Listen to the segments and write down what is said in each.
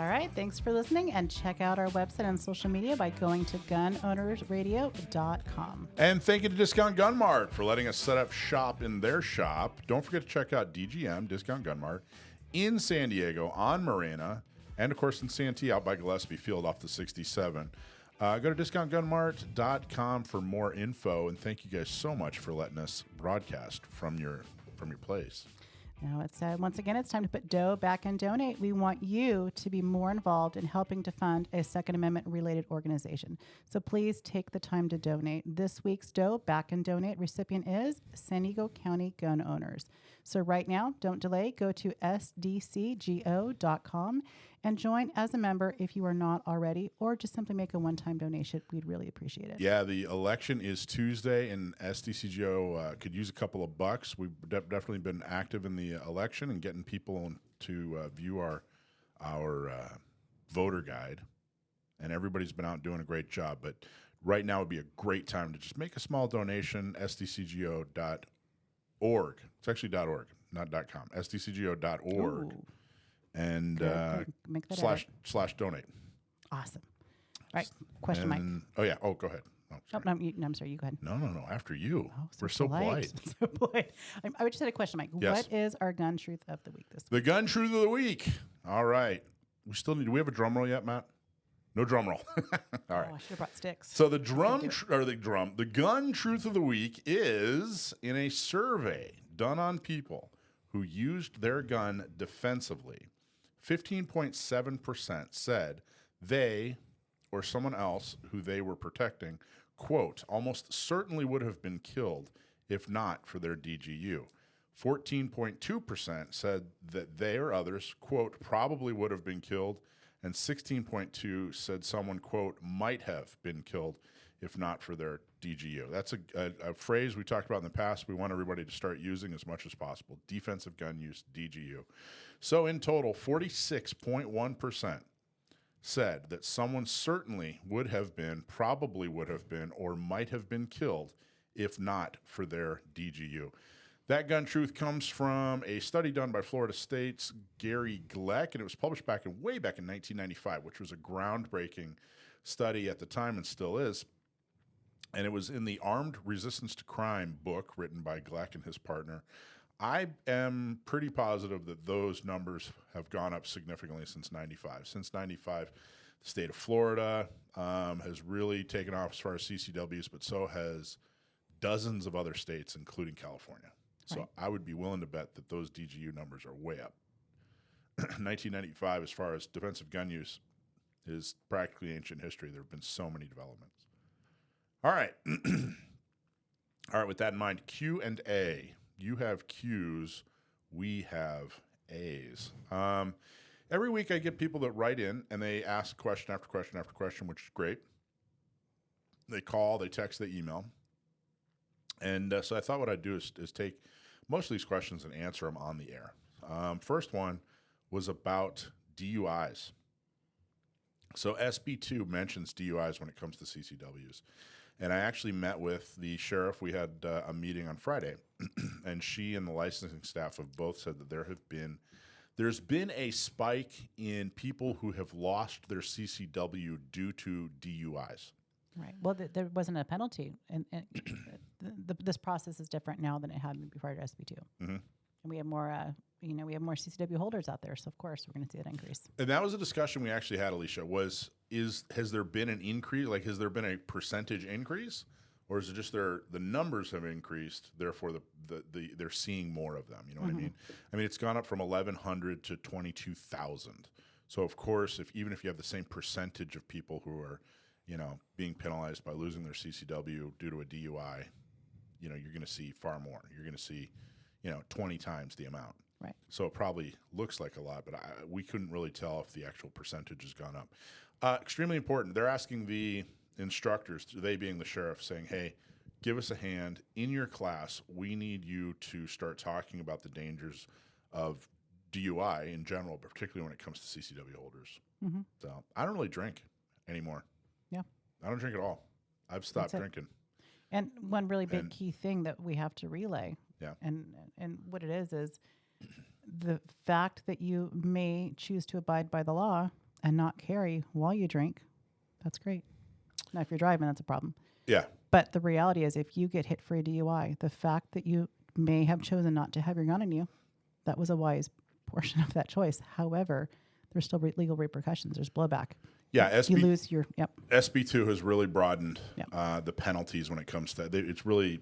All right. Thanks for listening, and check out our website and social media by going to gunownersradio.com. And thank you to Discount Gun Mart for letting us set up shop in their shop. Don't forget to check out DGM, Discount Gun Mart, in San Diego on Morena, and of course in Santee out by Gillespie Field off the 67. Go to discountgunmart.com for more info, and thank you guys so much for letting us broadcast from your place. Now it's once again, it's time to put dough back and donate. We want you to be more involved in helping to fund a Second Amendment related organization. So please take the time to donate. This week's dough back and donate recipient is San Diego County Gun Owners. So right now, don't delay. Go to sdcgo.com and join as a member if you are not already, or just simply make a one-time donation. We'd really appreciate it. Yeah, the election is Tuesday, and SDCGO could use a couple of bucks. We've definitely been active in the election and getting people to view our voter guide, and everybody's been out doing a great job. But right now would be a great time to just make a small donation, sdcgo.org. It's actually .org, not .com. sdcgo.org. Ooh. And Make that slash donate. Awesome. All right. Question, Mike. Oh, yeah. Oh, go ahead. Oh, No, I'm sorry. You go ahead. No. After you. Oh, We're so polite. So polite. I just had a question, Mike. Yes. What is our gun truth of the week this week? The gun truth of the week. All right. Do we have a drum roll yet, Matt? No drum roll. All right. Oh, I should have brought sticks. So the gun truth of the week is in a survey done on people who used their gun defensively. 15.7% said they or someone else who they were protecting, quote, almost certainly would have been killed if not for their DGU. 14.2% said that they or others, quote, probably would have been killed, and 16.2% said someone, quote, might have been killed if not for their DGU. That's a phrase we talked about in the past. We want everybody to start using as much as possible. Defensive gun use, DGU. So in total, 46.1% said that someone certainly would have been, probably would have been, or might have been killed if not for their DGU. That gun truth comes from a study done by Florida State's Gary Gleck, and it was published way back in 1995, which was a groundbreaking study at the time and still is. And it was in the Armed Resistance to Crime book written by Gleck and his partner. I am pretty positive that those numbers have gone up significantly since 95. Since 95, the state of Florida has really taken off as far as CCWs, but so has dozens of other states, including California. So Right. I would be willing to bet that those DGU numbers are way up. 1995, as far as defensive gun use, is practically ancient history. There have been so many developments. All right. All right, with that in mind, Q and A. You have Qs, we have As. Every week I get people that write in and they ask question after question after question, which is great. They call, they text, they email. And so I thought what I'd do is take most of these questions and answer them on the air. First one was about DUIs. So SB2 mentions DUIs when it comes to CCWs. And I actually met with the sheriff. We had a meeting on Friday, and she and the licensing staff have both said that there's been a spike in people who have lost their CCW due to DUIs. Right. Well, there wasn't a penalty, and this process is different now than it had been prior to SB2. Mm-hmm. And we have more, we have more CCW holders out there, so of course we're going to see that increase. And that was a discussion we actually had, Alicia. Has there been an increase? Like, has there been a percentage increase, or is it just the numbers have increased? Therefore, they're seeing more of them. You know what I mean? I mean, it's gone up from 1,100 to 22,000. So of course, even if you have the same percentage of people who are, being penalized by losing their CCW due to a DUI, you're going to see far more. You're going to see, 20 times the amount. Right. So it probably looks like a lot, but we couldn't really tell if the actual percentage has gone up. Extremely important. They're asking the instructors, they being the sheriff, saying, hey, give us a hand. In your class, we need you to start talking about the dangers of DUI in general, but particularly when it comes to CCW holders. Mm-hmm. So I don't really drink anymore. Yeah. I don't drink at all. I've stopped drinking. And one really big key thing that we have to relay, yeah, and what it is the fact that you may choose to abide by the law and not carry while you drink, that's great. Now, if you're driving, that's a problem. Yeah. But the reality is, if you get hit for a DUI, the fact that you may have chosen not to have your gun on you, that was a wise portion of that choice. However, there's still legal repercussions. There's blowback. Yeah, you lose your, SB2 has really broadened Yep. the penalties when it comes to it's really,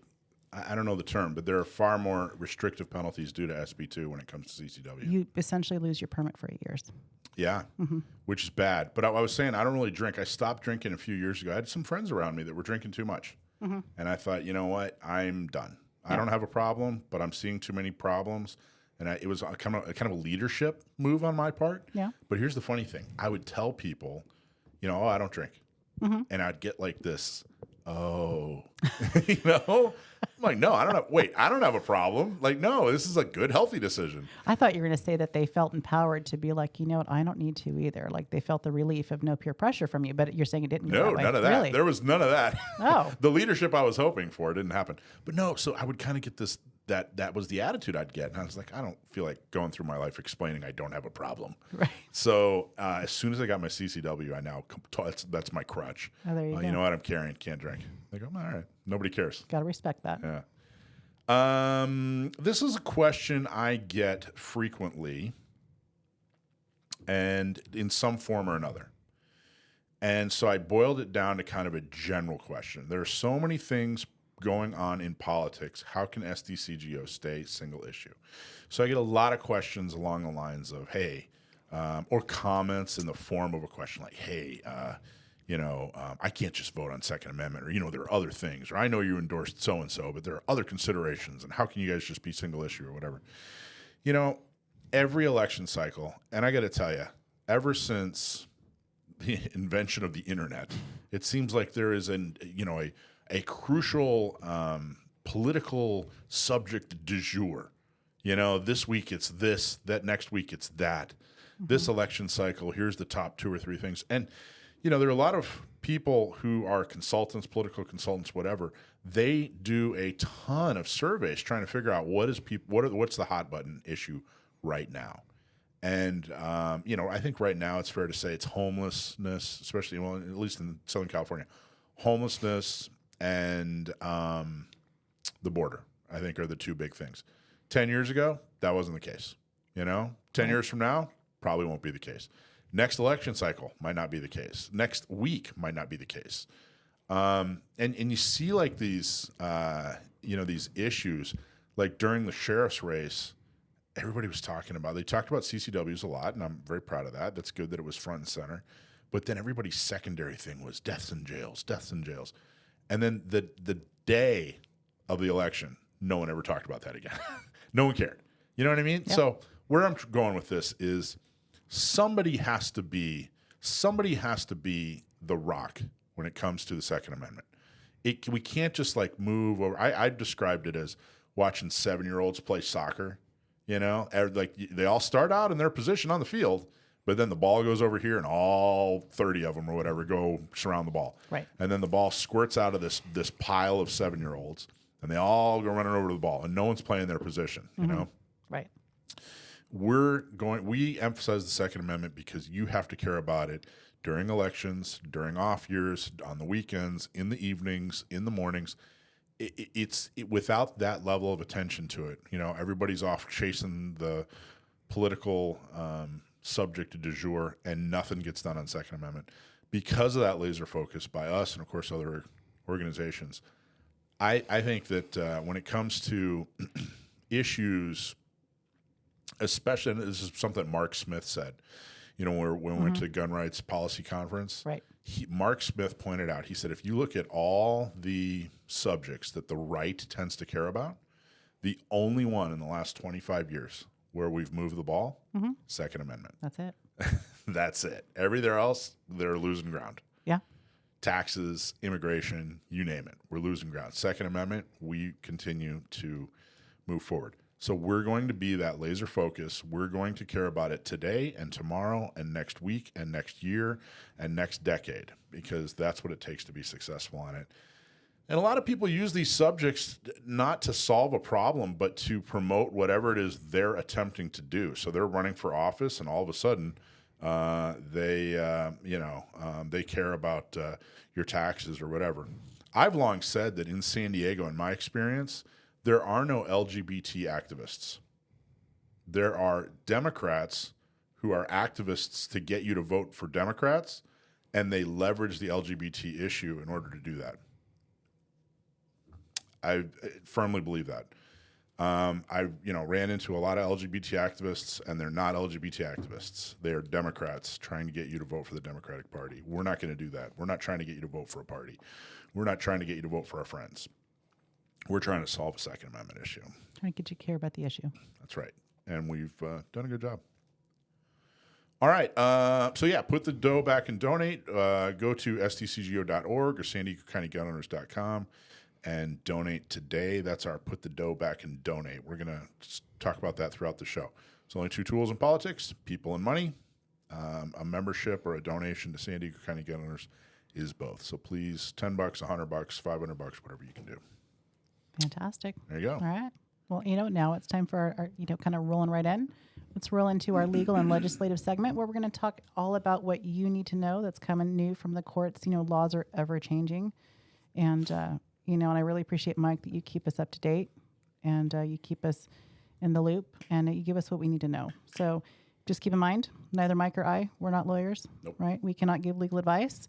I don't know the term, but there are far more restrictive penalties due to SB2 when it comes to CCW. You essentially lose your permit for 8 years. Yeah, which is bad. But I was saying I don't really drink. I stopped drinking a few years ago. I had some friends around me that were drinking too much. And I thought, you know what? I'm done. I don't have a problem, but I'm seeing too many problems. And it was kind of a leadership move on my part. Yeah. But here's the funny thing. I would tell people, oh, I don't drink. And I'd get like this, oh, I'm like, no, I don't have a problem. Like, no, this is a good, healthy decision. I thought you were going to say that they felt empowered to be like, you know what, I don't need to either. Like they felt the relief of no peer pressure from you, but you're saying it didn't go No, that way. none of that. Really? There was none of that. Oh. The leadership I was hoping for didn't happen. But no, so I would kind of get this, that was the attitude I'd get. And I was like, I don't feel like going through my life explaining I don't have a problem. Right. So as soon as I got my CCW, I now, that's my crutch. Oh, there you go. You know what? I'm carrying, can't drink. They go, all right. Nobody cares. Got to respect that. Yeah. This is a question I get frequently and in some form or another. And so I boiled it down to kind of a general question. There are so many things going on in politics. How can SDCGO stay single issue? So I get a lot of questions along the lines of, hey, or comments in the form of a question like, hey, I can't just vote on Second Amendment, or, there are other things, or I know you endorsed so-and-so, but there are other considerations, and how can you guys just be single issue or whatever? Every election cycle, and I got to tell you, ever since the invention of the internet, it seems like there is a crucial political subject du jour. This week it's this, that next week it's that. This election cycle, here's the top 2 or 3 things. And there are a lot of people who are consultants, political consultants, whatever. They do a ton of surveys trying to figure out what's the hot button issue right now. And I think right now it's fair to say it's homelessness, especially at least in Southern California, homelessness and the border. I think are the 2 big things. 10 years ago, that wasn't the case. 10 years from now, probably won't be the case. Next election cycle might not be the case. Next week might not be the case. And you see like these, these issues, like during the sheriff's race, everybody was talking about, they talked about CCWs a lot, and I'm very proud of that. That's good that it was front and center. But then everybody's secondary thing was deaths in jails. And then the day of the election, no one ever talked about that again. No one cared. You know what I mean? Yep. So where I'm going with this is, somebody has to be the rock when it comes to the Second Amendment. We can't just like move over. I described it as watching 7-year-olds play soccer. Like they all start out in their position on the field, but then the ball goes over here and all 30 of them or whatever go surround the ball. Right. And then the ball squirts out of this pile of 7-year-olds, and they all go running over to the ball, and no one's playing their position. Right. We emphasize the Second Amendment because you have to care about it during elections, during off years, on the weekends, in the evenings, in the mornings. It's without that level of attention to it, everybody's off chasing the political subject du jour, and nothing gets done on Second Amendment. Because of that laser focus by us and, of course, other organizations, I think that when it comes to issues, especially, and this is something Mark Smith said, when we went to Gun Rights Policy Conference, right. Mark Smith pointed out, he said, if you look at all the subjects that the right tends to care about, the only one in the last 25 years where we've moved the ball, Second Amendment. That's it. That's it. Everywhere else, they're losing ground. Yeah. Taxes, immigration, you name it. We're losing ground. Second Amendment, we continue to move forward. So we're going to be that laser focus. We're going to care about it today and tomorrow and next week and next year and next decade, because that's what it takes to be successful on it. And a lot of people use these subjects not to solve a problem, but to promote whatever it is they're attempting to do. So they're running for office, and all of a sudden They care about your taxes or whatever. I've long said that in San Diego, in my experience, there are no LGBT activists. There are Democrats who are activists to get you to vote for Democrats, and they leverage the LGBT issue in order to do that. I firmly believe that. I ran into a lot of LGBT activists, and they're not LGBT activists. They're Democrats trying to get you to vote for the Democratic Party. We're not going to do that. We're not trying to get you to vote for a party. We're not trying to get you to vote for our friends. We're trying to solve a Second Amendment issue. Trying to get you to care about the issue. That's right. And we've done a good job. All right. Put the dough back and donate. Go to stcgo.org or sandiegocountygunowners.com and donate today. That's our put the dough back and donate. We're going to talk about that throughout the show. There's only two tools in politics, people and money. A membership or a donation to San Diego County Gun Owners is both. So please, $10, $100, $500, whatever you can do. Fantastic. There you go. All right. Well, now it's time for our kind of rolling right in. Let's roll into our legal and legislative segment where we're going to talk all about what you need to know that's coming new from the courts. Laws are ever changing. And, and I really appreciate, Mike, that you keep us up to date and you keep us in the loop and you give us what we need to know. So just keep in mind, neither Mike or I, we're not lawyers, Nope. Right? We cannot give legal advice.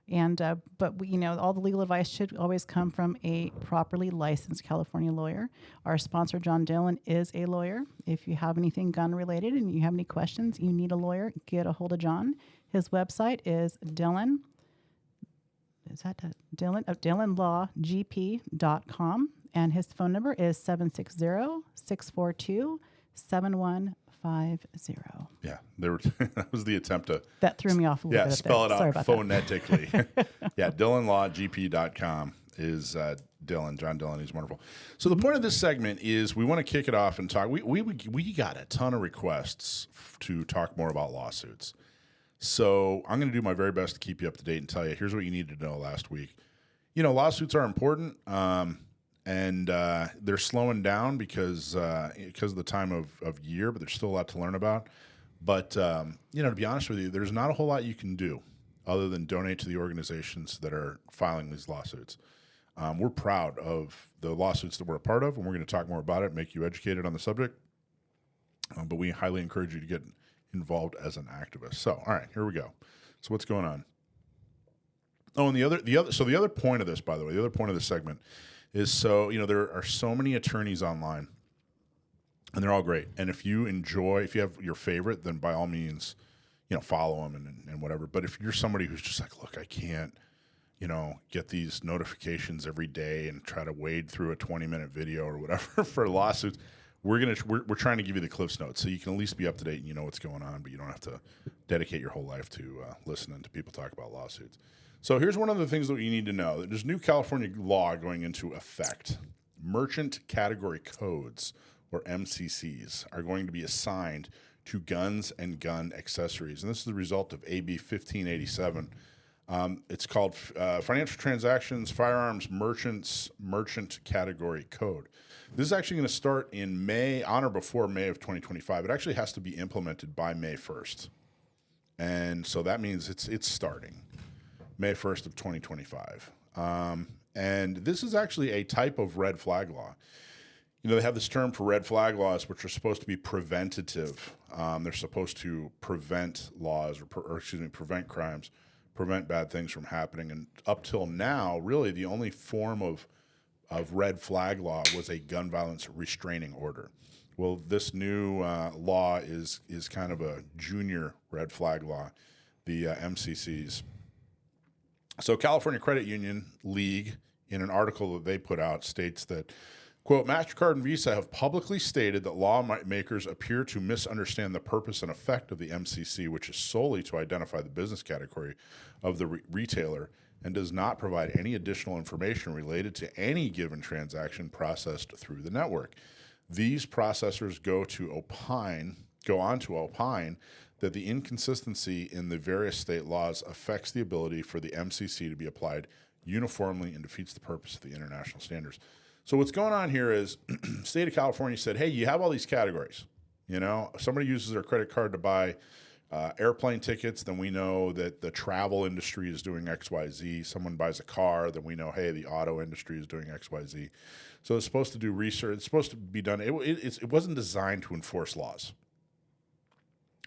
And but we, all the legal advice should always come from a properly licensed California lawyer. Our sponsor, John Dillon, is a lawyer. If you have anything gun related and you have any questions, you need a lawyer, get a hold of John. His website is DillonLawGP.com, and his phone number is 760-642-7150. Yeah, that was the attempt to... That threw me off a little bit. Spell it Sorry out about phonetically. Yeah, DillonLawGP.com is John Dillon. He's wonderful. So the point of this segment is we want to kick it off and talk. We got a ton of requests to talk more about lawsuits. So I'm going to do my very best to keep you up to date and tell you, here's what you needed to know last week. Lawsuits are important. And they're slowing down because of the time of year, but there's still a lot to learn about. But, to be honest with you, there's not a whole lot you can do other than donate to the organizations that are filing these lawsuits. We're proud of the lawsuits that we're a part of, and we're going to talk more about it, make you educated on the subject. But we highly encourage you to get involved as an activist. So, all right, here we go. So what's going on? Oh, and the other point of this, by the way, the other point of this segment is there are so many attorneys online, and they're all great. And if you have your favorite, then by all means, follow them and whatever. But if you're somebody who's just like, look, I can't, get these notifications every day and try to wade through a 20-minute video or whatever for lawsuits, we're trying to give you the Cliffs Notes so you can at least be up to date and you know what's going on, but you don't have to dedicate your whole life to listening to people talk about lawsuits. So here's one of the things that you need to know. There's new California law going into effect. Merchant Category Codes, or MCCs, are going to be assigned to guns and gun accessories. And this is the result of AB 1587. It's called Financial Transactions, Firearms, Merchant Category Code. This is actually going to start in May, on or before May of 2025. It actually has to be implemented by May 1st. And so that means it's starting May 1st of 2025. And this is actually a type of red flag law. They have this term for red flag laws, which are supposed to be preventative. They're supposed to prevent laws prevent crimes, prevent bad things from happening. And up till now, really the only form of red flag law was a gun violence restraining order. Well, this new law is kind of a junior red flag law, the MCCs. So California Credit Union League, in an article that they put out, states that, quote, MasterCard and Visa have publicly stated that lawmakers appear to misunderstand the purpose and effect of the MCC, which is solely to identify the business category of the retailer and does not provide any additional information related to any given transaction processed through the network. These processors go on to opine that the inconsistency in the various state laws affects the ability for the MCC to be applied uniformly and defeats the purpose of the international standards. So what's going on here is the state of California said, hey, you have all these categories. Somebody uses their credit card to buy airplane tickets, then we know that the travel industry is doing XYZ. Someone buys a car, then we know, hey, the auto industry is doing XYZ. So it's supposed to do research. It's supposed to be done. It wasn't designed to enforce laws.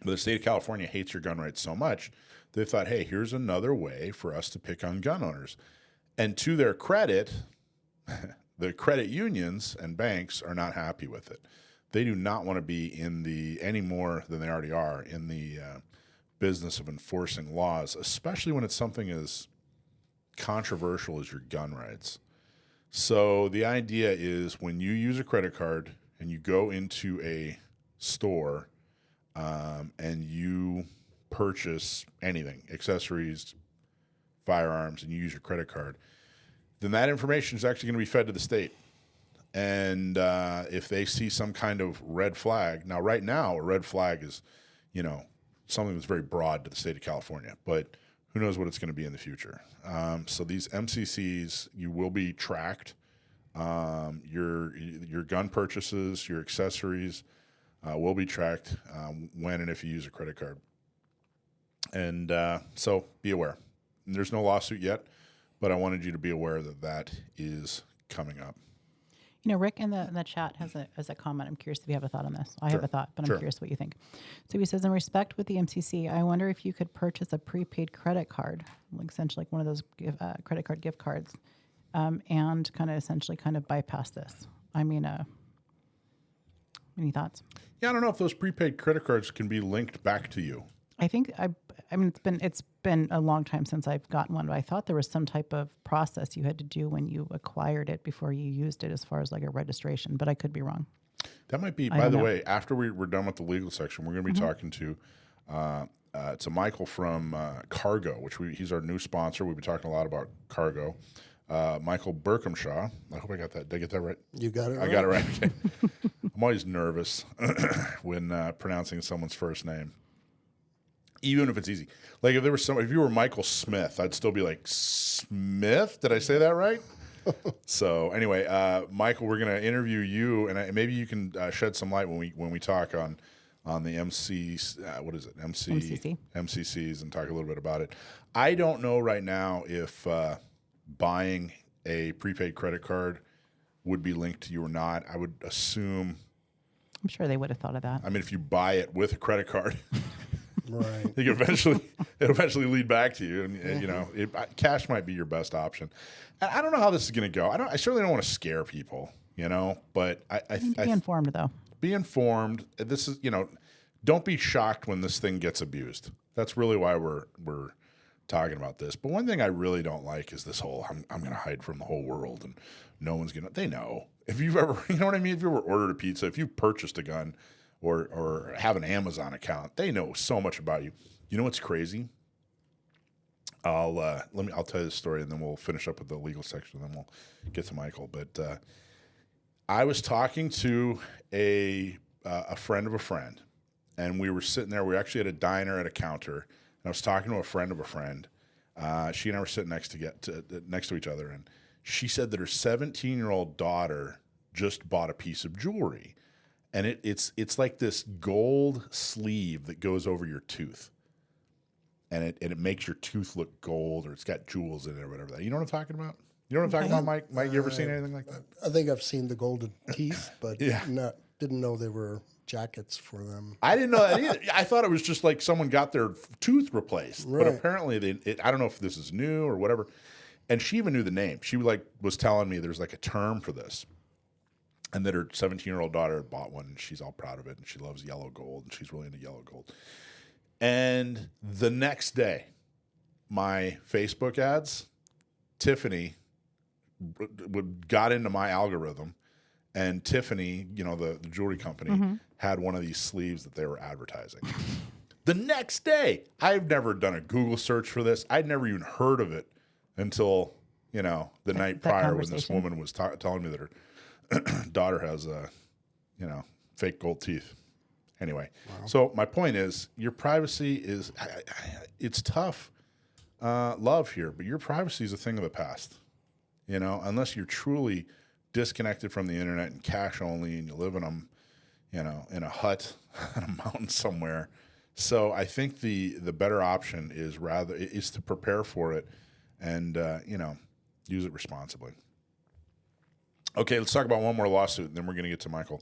But the state of California hates your gun rights so much, they thought, hey, here's another way for us to pick on gun owners. And to their credit, the credit unions and banks are not happy with it. They do not want to be any more than they already are in the business of enforcing laws, especially when it's something as controversial as your gun rights. So the idea is when you use a credit card and you go into a store and you purchase anything, accessories, firearms, and you use your credit card, then that information is actually going to be fed to the state. And if they see some kind of red flag, now right now a red flag is, something that's very broad to the state of California, but who knows what it's going to be in the future. So these MCCs, you will be tracked. Your gun purchases, your accessories will be tracked when and if you use a credit card. And so be aware. There's no lawsuit yet, but I wanted you to be aware that that is coming up. Rick in the chat has a comment. I'm curious if you have a thought on this. I have a thought, but I'm curious what you think. So he says, in respect with the MCC, I wonder if you could purchase a prepaid credit card, essentially like one of those credit card gift cards, and essentially bypass this. I mean, any thoughts? Yeah, I don't know if those prepaid credit cards can be linked back to you. I think it's been a long time since I've gotten one, but I thought there was some type of process you had to do when you acquired it before you used it, as far as like a registration. But I could be wrong. That might be. By the way, after we're done with the legal section, we're going to be talking to Michael from Cargo, which he's our new sponsor. We've been talking a lot about Cargo. Michael Berkhamshaw. I hope I got that. Did I get that right? You got it right. I got it right. Okay. I'm always nervous when pronouncing someone's first name. Even if it's easy. Like if you were Michael Smith, I'd still be like, Smith? Did I say that right? So anyway, Michael, we're going to interview you, and maybe you can shed some light when we talk on the MCCs and talk a little bit about it. I don't know right now if buying a prepaid credit card would be linked to you or not. I would assume. I'm sure they would have thought of that. I mean, if you buy it with a credit card. Right. It'll eventually lead back to you, and cash might be your best option. I don't know how this is going to go. I certainly don't want to scare people, but be informed though. Be informed. This is, don't be shocked when this thing gets abused. That's really why we're talking about this. But one thing I really don't like is this whole I'm going to hide from the whole world and no one's going to. They know. If you've ever, you know what I mean? If you ever ordered a pizza, if you've purchased a gun. Or have an Amazon account, they know so much about you. You know what's crazy? I'll tell you the story, and then we'll finish up with the legal section, and then we'll get to Michael. But I was talking to a friend of a friend, and we were sitting there. We were actually at a diner at a counter, and I was talking to a friend of a friend. She and I were sitting next to each other, and she said that her 17-year-old daughter just bought a piece of jewelry. And it's like this gold sleeve that goes over your tooth, and it makes your tooth look gold, or it's got jewels in it, or whatever. You know what I'm talking about? You know what I'm talking about, Mike? Mike, you ever seen anything like that? I think I've seen the golden teeth, but didn't know they were jackets for them. I didn't know that either. I thought it was just like someone got their tooth replaced, right. But apparently I don't know if this is new or whatever. And she even knew the name. She was telling me there's like a term for this. And that her 17-year-old daughter bought one, and she's all proud of it, and she loves yellow gold, and she's really into yellow gold. And the next day, my Facebook ads, Tiffany got into my algorithm, and Tiffany, the jewelry company, had one of these sleeves that they were advertising. The next day, I've never done a Google search for this. I'd never even heard of it until, the night prior when this woman was telling me that her daughter has fake gold teeth. Anyway, So my point is, your privacy is it's tough love here, but your privacy is a thing of the past. Unless you're truly disconnected from the internet and cash only, and you live in a hut on a mountain somewhere, So I think the better option is to prepare for it and use it responsibly. Okay, let's talk about one more lawsuit, and then we're going to get to Michael.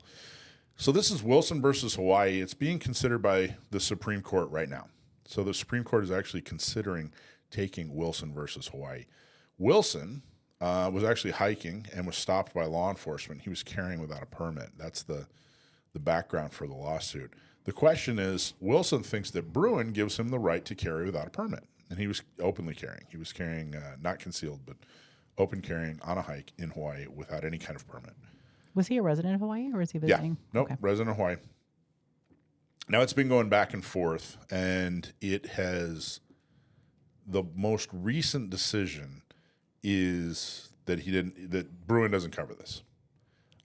So this is Wilson versus Hawaii. It's being considered by the Supreme Court right now. So the Supreme Court is actually considering taking Wilson versus Hawaii. Wilson was actually hiking and was stopped by law enforcement. He was carrying without a permit. That's the background for the lawsuit. The question is, Wilson thinks that Bruin gives him the right to carry without a permit. And he was openly carrying. He was carrying, not concealed, but open carrying on a hike in Hawaii without any kind of permit. Was he a resident of Hawaii or was he visiting? Yeah, nope, resident of Hawaii. Now it's been going back and forth, and it has, the most recent decision is that that Bruin doesn't cover this.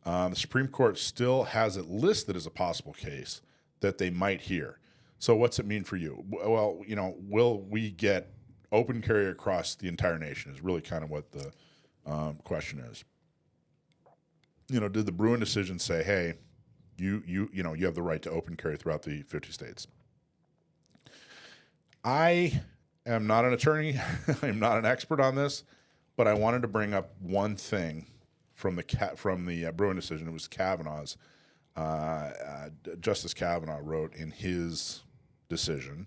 The Supreme Court still has it listed as a possible case that they might hear. So what's it mean for you? Well, will we get open carry across the entire nation is really kind of what the question is. Did the Bruin decision say, hey, you have the right to open carry throughout the 50 states? I am not an attorney. I'm not an expert on this, but I wanted to bring up one thing from the Bruin decision. It was Kavanaugh's. Justice Kavanaugh wrote in his decision,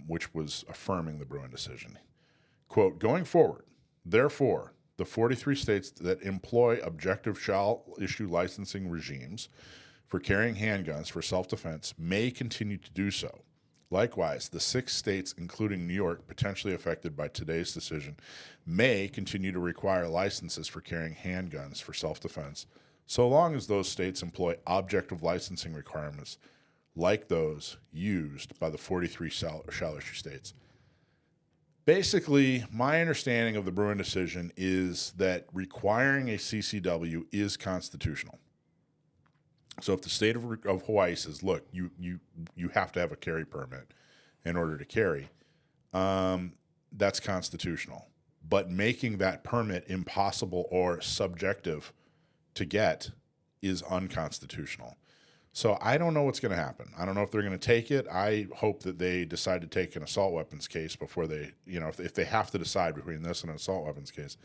which was affirming the Bruin decision, quote, going forward, therefore, the 43 states that employ objective shall issue licensing regimes for carrying handguns for self-defense may continue to do so. Likewise, the 6 states, including New York, potentially affected by today's decision, may continue to require licenses for carrying handguns for self-defense, so long as those states employ objective licensing requirements like those used by the 43 shall issue states. Basically, my understanding of the Bruin decision is that requiring a CCW is constitutional. So if the state of Hawaii says, look, you have to have a carry permit in order to carry, that's constitutional. But making that permit impossible or subjective to get is unconstitutional. So I don't know what's going to happen. I don't know if they're going to take it. I hope that they decide to take an assault weapons case before they, if they have to decide between this and an assault weapons case,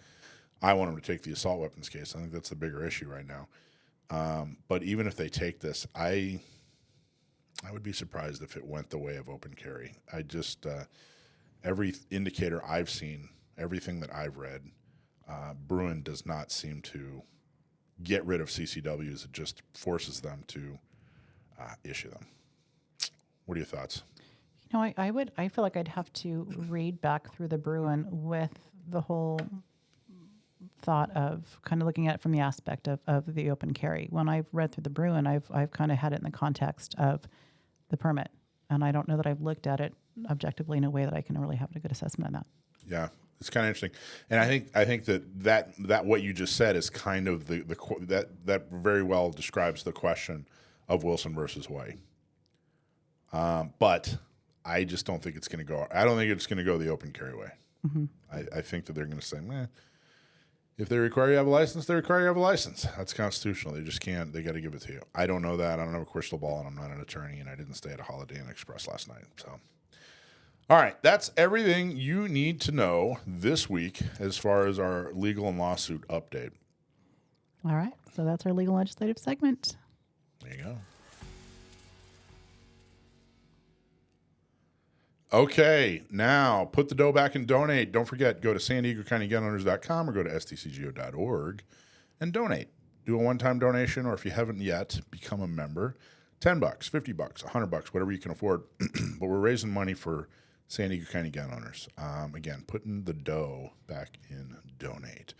I want them to take the assault weapons case. I think that's the bigger issue right now. But even if they take this, I would be surprised if it went the way of open carry. I just, every indicator I've seen, everything that I've read, Bruin does not seem to get rid of CCWs. It just forces them to issue them. What are your thoughts? I feel like I'd have to read back through the Bruin with the whole thought of kind of looking at it from the aspect of the open carry. When I've read through the Bruin, I've kind of had it in the context of the permit. And I don't know that I've looked at it objectively in a way that I can really have a good assessment of that. Yeah. It's kind of interesting, and I think that what you just said is kind of that very well describes the question of Wilson versus Hawaii. But I just don't think it's going to go. I don't think it's going to go the open carry way. Mm-hmm. I think that they're going to say, if they require you to have a license, they require you to have a license. That's constitutional. They just can't. They got to give it to you. I don't know that. I don't have a crystal ball, and I'm not an attorney, and I didn't stay at a Holiday Inn Express last night, so. All right, that's everything you need to know this week as far as our legal and lawsuit update. All right, so that's our legal legislative segment. There you go. Okay, now put the dough back and donate. Don't forget, go to SanDiegoCountyGunOwners.com or go to stcgo.org and donate. Do a one-time donation, or if you haven't yet, become a member. $10, $50, $100, whatever you can afford. But we're raising money for San Diego County Gun Owners. Again, putting the dough back in donate.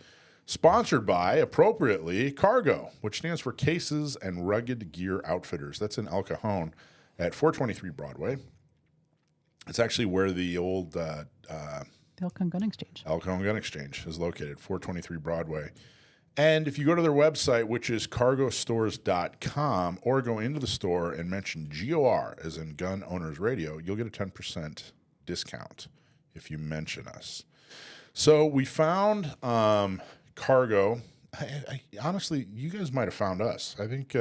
Sponsored by, appropriately, Cargo, which stands for Cases and Rugged Gear Outfitters. That's in El Cajon at 423 Broadway. It's actually where the old El Cajon Gun Exchange. El Cajon Gun Exchange is located, 423 Broadway. And if you go to their website, which is cargostores.com, or go into the store and mention GOR, as in Gun Owners Radio, you'll get a 10% discount if you mention us. So we found Cargo. I honestly, you guys might have found us. I think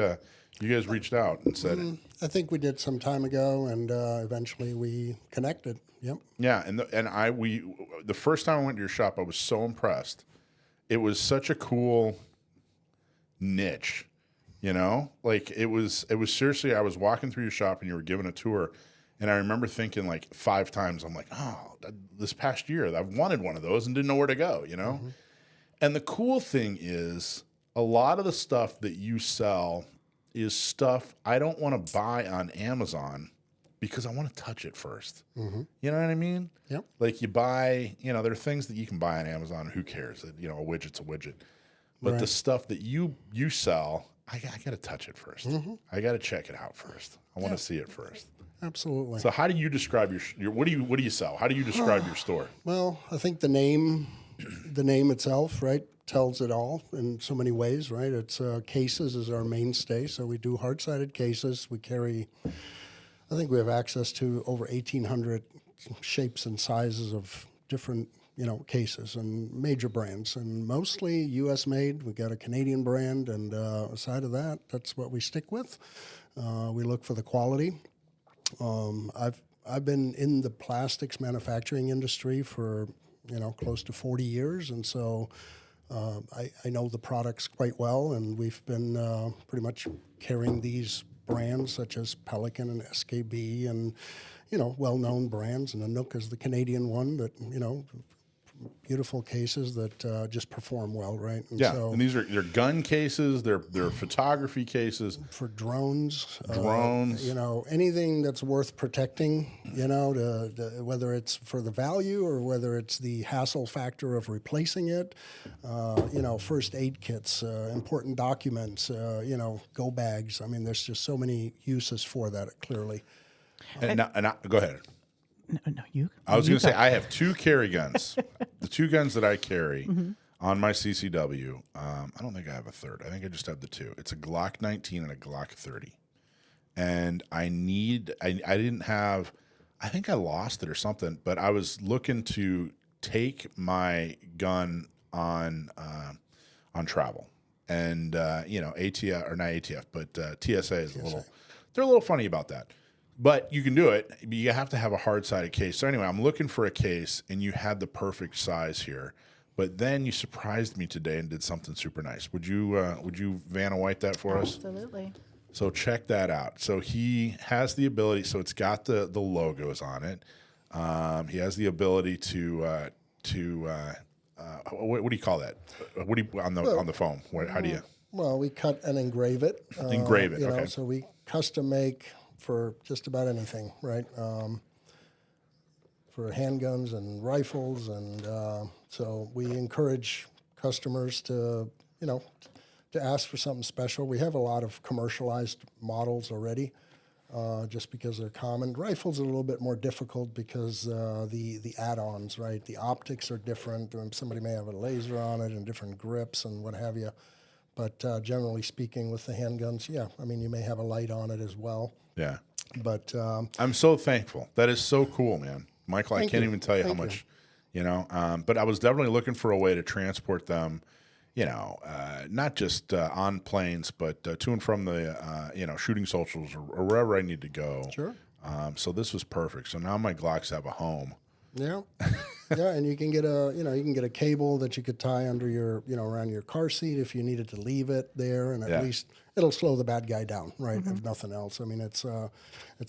You guys reached out and said, I think we did some time ago, and eventually we connected. Yep. yeah. And the first time I went to your shop, I was so impressed. It was such a cool niche, like it was seriously, I was walking through your shop and you were giving a tour, and I remember thinking like 5 times, I'm like, oh, this past year I've wanted one of those and didn't know where to go, And the cool thing is a lot of the stuff that you sell is stuff I don't want to buy on Amazon because I want to touch it first. You know what I mean? Yep. Like you buy, there are things that you can buy on Amazon. Who cares? A widget's a widget. But the stuff that you sell, I got to touch it first. I got to check it out first. I want to see it first. Absolutely. So how do you describe your what do you sell? How do you describe your store? Well, I think the name itself, right, tells it all in so many ways, right? It's cases is our mainstay, so we do hard-sided cases. We carry, I think we have access to over 1,800 shapes and sizes of different, cases and major brands, and mostly U.S. made. We got a Canadian brand, and aside of that, that's what we stick with. We look for the quality. I've been in the plastics manufacturing industry for close to 40 years, and so I know the products quite well, and we've been pretty much carrying these brands such as Pelican and SKB and well-known brands, and Anook is the Canadian one that beautiful cases that just perform well, right? And yeah, and they're gun cases, they're photography cases for drones, drones. Anything that's worth protecting, whether it's for the value or whether it's the hassle factor of replacing it, first aid kits, important documents, go bags. I mean, there's just so many uses for that, clearly. And go ahead. No, you. I was going to say I have 2 carry guns. The 2 guns that I carry on my CCW. I don't think I have a third. I think I just have the 2. It's a Glock 19 and a Glock 30. And I didn't have. I think I lost it or something. But I was looking to take my gun on travel, and ATF or not ATF, but TSA is a little. They're a little funny about that. But you can do it. You have to have a hard-sided case. So anyway, I'm looking for a case, and you had the perfect size here. But then you surprised me today and did something super nice. Would you Vanna White that for us? Absolutely. So check that out. So he has the ability. So it's got the logos on it. He has the ability to what do you call that? What do you on the foam? How do you? Well, we cut and engrave it. Engrave it. Okay. So we custom make for just about anything, right? For handguns and rifles, and so we encourage customers to ask for something special. We have a lot of commercialized models already, just because they're common. Rifles are a little bit more difficult because the add-ons, right? The optics are different. Somebody may have a laser on it and different grips and what have you. But generally speaking, with the handguns, you may have a light on it as well. Yeah. But I'm so thankful. That is so cool, man. Michael, I can't even tell you how much, but I was definitely looking for a way to transport them, not just on planes, but to and from the, shooting socials or wherever I need to go. Sure. So this was perfect. So now my Glocks have a home. Yeah. Yeah, and you can get a cable that you could tie under your, around your car seat if you needed to leave it there, and at least it'll slow the bad guy down, right? If nothing else. I mean, it's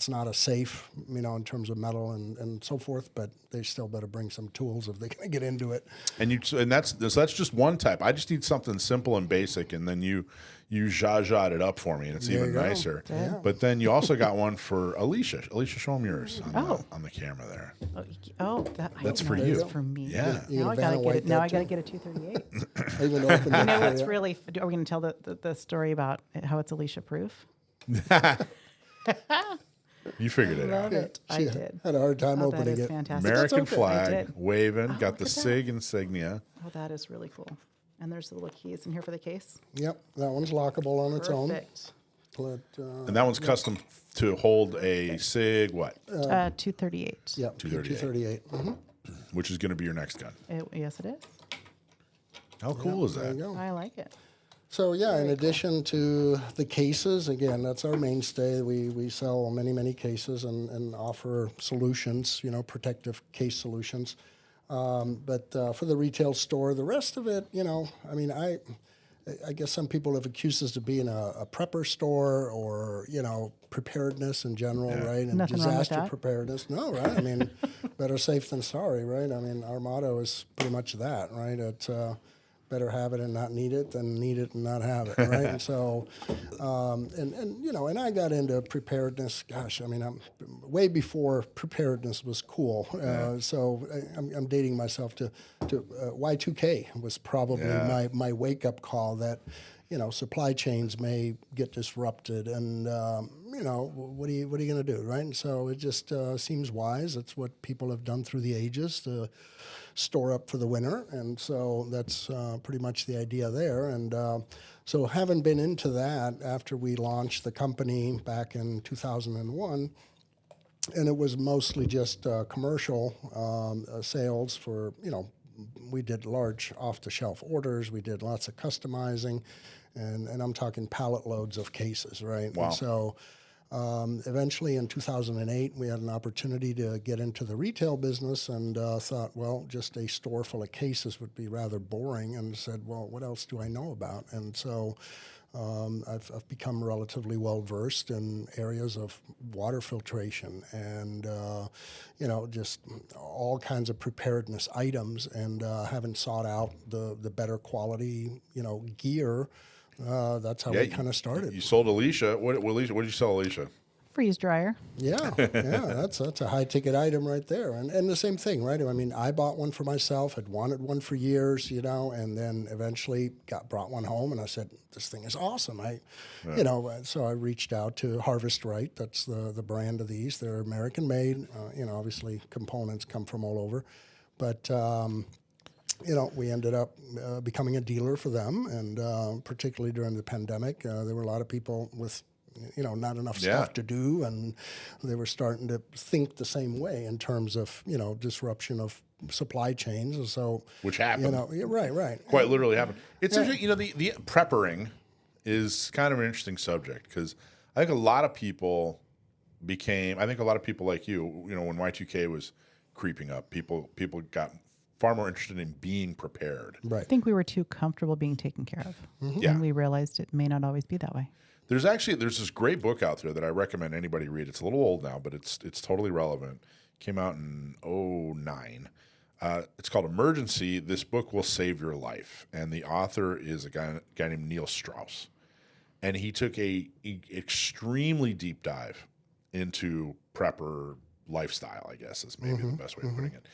not a safe, in terms of metal and so forth, but they still better bring some tools if they're going to get into it. And that's just one type. I just need something simple and basic, and then you zha-zha'd it up for me, and it's even nicer. Yeah. But then you also got one for Alicia. Alicia, show them yours on the camera there. That's for you. For me. Yeah. Now I gotta get it. Now I gotta get a 238. Even open You know what's really? Are we going to tell the story about how it's Alicia proof? You figured it out. I did. Had a hard time opening that is it. Fantastic. American flag waving. Got the SIG insignia. Oh, that is really cool. And there's the little keys in here for the case. Yep, that one's lockable on its own. Perfect. And that one's custom to hold a SIG what? 238. Yep, 238. Mm-hmm. Which is going to be your next gun. Yes, it is. How cool is that? There you go. I like it. So yeah, in addition to the cases, again, that's our mainstay. We sell many cases and offer solutions, protective case solutions. But for the retail store, the rest of it, I mean, I guess some people have accused us of being a prepper store or, preparedness in general, right? And Nothing wrong with disaster that. preparedness. No, right? I mean, better safe than sorry, right? I mean, our motto is pretty much that, right? It's better have it and not need it than need it and not have it, right? And so, and I got into preparedness. Gosh, I mean, I'm way before preparedness was cool. So I'm dating myself to Y2K was probably my wake up call that, supply chains may get disrupted, and what are you going to do, right? And so it just seems wise. It's what people have done through the ages to store up for the winter, and so that's pretty much the idea there. And so having been into that after we launched the company back in 2001, and it was mostly just commercial sales for, we did large off-the-shelf orders. We did lots of customizing, and I'm talking pallet loads of cases, right? Wow. And so eventually in 2008, we had an opportunity to get into the retail business and thought, well, just a store full of cases would be rather boring, and said, well, what else do I know about? And so I've become relatively well-versed in areas of water filtration and, just all kinds of preparedness items, and having sought out the better quality, gear. That's how we kind of started. You sold Alicia. What did you sell Alicia? Freeze dryer. Yeah, that's a high ticket item right there, and the same thing, right? I mean, I bought one for myself, had wanted one for years, and then eventually brought one home, and I said, this thing is awesome. So I reached out to Harvest Right. That's the brand of these. They're American made. Obviously components come from all over, but. We ended up becoming a dealer for them, and particularly during the pandemic, there were a lot of people with, not enough stuff to do, and they were starting to think the same way in terms of, disruption of supply chains. And so, which happened, right, quite literally happened. It's interesting, the preppering is kind of an interesting subject, because I think a lot of people like you, when Y2K was creeping up, people got far more interested in being prepared. Right. I think we were too comfortable being taken care of. Mm-hmm. Yeah. And we realized it may not always be that way. There's this great book out there that I recommend anybody read. It's a little old now, but it's totally relevant. Came out in 2009. It's called Emergency. This book will save your life. And the author is a guy named Neil Strauss. And he took a extremely deep dive into prepper lifestyle, I guess is maybe the best way of putting it.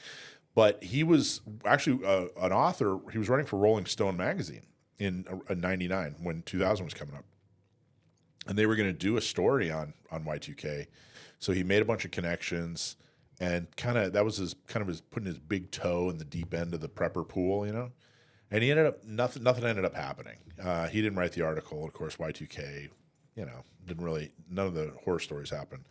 But he was actually an author. He was writing for Rolling Stone magazine in '99 when 2000 was coming up. And they were going to do a story on Y2K. So he made a bunch of connections, and that was his putting his big toe in the deep end of the prepper pool, And he ended up, nothing ended up happening. He didn't write the article. Of course, Y2K, none of the horror stories happened.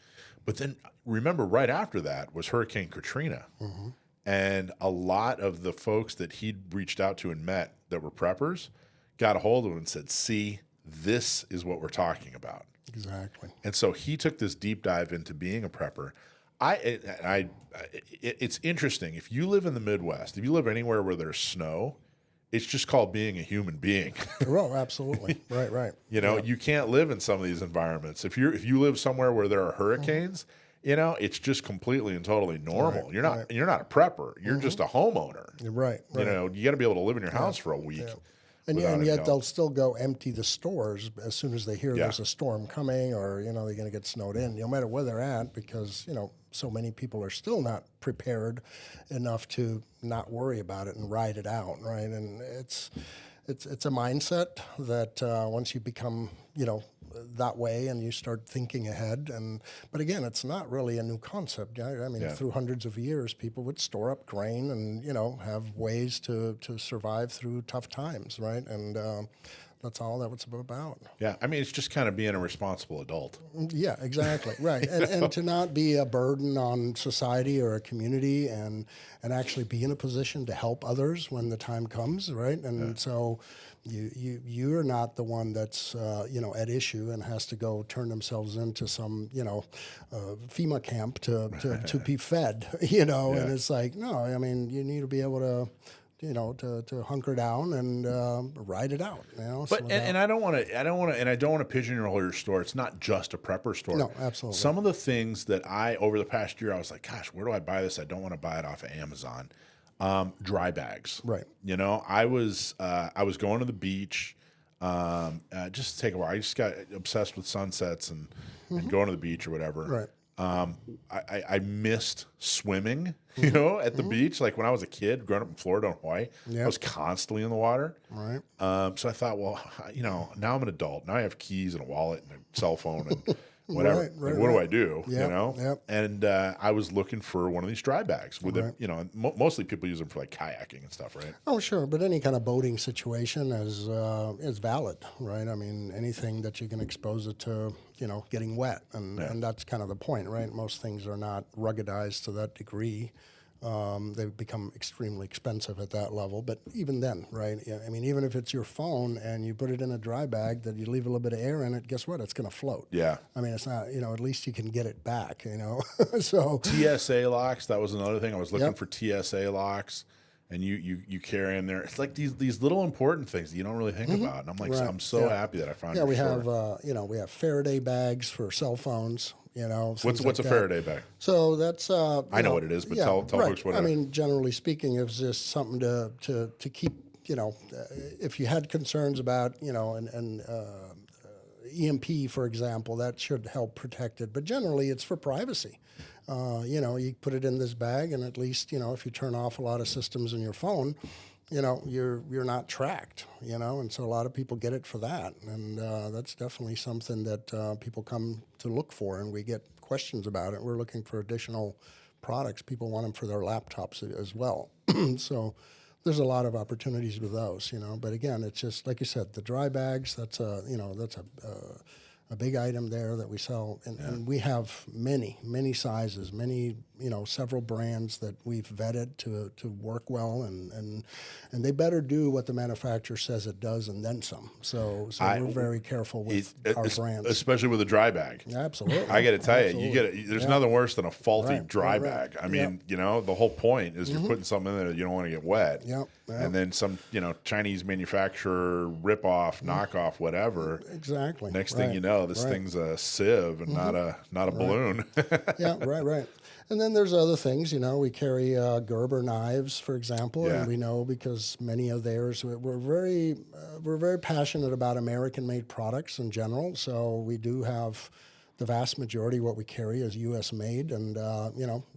But then remember, right after that was Hurricane Katrina. Mm-hmm. And a lot of the folks that he'd reached out to and met that were preppers got a hold of him and said, see, this is what we're talking about. Exactly. And so he took this deep dive into being a prepper. It's interesting. If you live in the Midwest, if you live anywhere where there's snow, it's just called being a human being. Oh, absolutely. Right. You can't live in some of these environments. If you live somewhere where there are hurricanes, it's just completely and totally normal. Right, You're not a prepper. You're just a homeowner. Right. You got to be able to live in your house for a week. Yeah. And yet they'll still go empty the stores as soon as they hear there's a storm coming, or they're going to get snowed in, no matter where they're at, because so many people are still not prepared enough to not worry about it and ride it out, right? And it's a mindset that once you become that way and you start thinking ahead, but again, it's not really a new concept. I mean, through hundreds of years, people would store up grain and have ways to survive through tough times, right? And That's all that was about. Yeah, I mean, it's just kind of being a responsible adult. Yeah, exactly. Right. And to not be a burden on society or a community and actually be in a position to help others when the time comes, right? And so you're not the one that's, at issue and has to go turn themselves into some, FEMA camp to be fed, and it's like, no, I mean, you need to be able to, to hunker down and ride it out. But and I don't want to pigeonhole your store. It's not just a prepper store. No, absolutely. Some of the things that over the past year, I was like, gosh, where do I buy this? I don't want to buy it off of Amazon. Dry bags. Right. I was going to the beach, just to take a while. I just got obsessed with sunsets and going to the beach or whatever. Right. I missed swimming, at the beach. Like when I was a kid, growing up in Florida and Hawaii, I was constantly in the water. Right. So I thought, well, now I'm an adult. Now I have keys and a wallet and a cell phone and whatever. Right, what do I do? Yep. And I was looking for one of these dry bags with mostly people use them for like kayaking and stuff, right? Oh, sure. But any kind of boating situation is valid, right? I mean, anything that you can expose it to, getting wet. And that's kind of the point, right? Most things are not ruggedized to that degree. They've become extremely expensive at that level. But even then, right? I mean, even if it's your phone and you put it in a dry bag that you leave a little bit of air in it, guess what? It's going to float. Yeah. I mean, it's not, at least you can get it back, So TSA locks, that was another thing. I was looking for TSA locks. And you carry them there. It's like these little important things that you don't really think about. And I'm like, I'm so happy that I found. Yeah, we have we have Faraday bags for cell phones. What's a Faraday bag? So that's I know what it is, but tell folks what it is. I mean, generally speaking, it was just something to keep. If you had concerns about an EMP, for example, that should help protect it. But generally, it's for privacy. You put it in this bag, and at least if you turn off a lot of systems in your phone, you're not tracked. And so a lot of people get it for that, and that's definitely something that people come to look for, and we get questions about it. We're looking for additional products. People want them for their laptops as well. So there's a lot of opportunities with those. But again, it's just like you said, the dry bags. That's a big item there that we sell, and we have many sizes, several brands that we've vetted to work well, and they better do what the manufacturer says it does and then some. So we're very careful with our brands, especially with a dry bag. Absolutely, I got to tell you, there's nothing worse than a faulty dry bag. I mean, the whole point is you're putting something in there that you don't want to get wet. Yep. And then some, Chinese manufacturer rip-off, knockoff, whatever. Exactly. Next thing you know, this thing's a sieve and not a balloon. Yeah, right. And then there's other things, we carry Gerber knives, for example, and we know because many of theirs, we're very passionate about American-made products in general. So we do have the vast majority of what we carry is U.S. made, and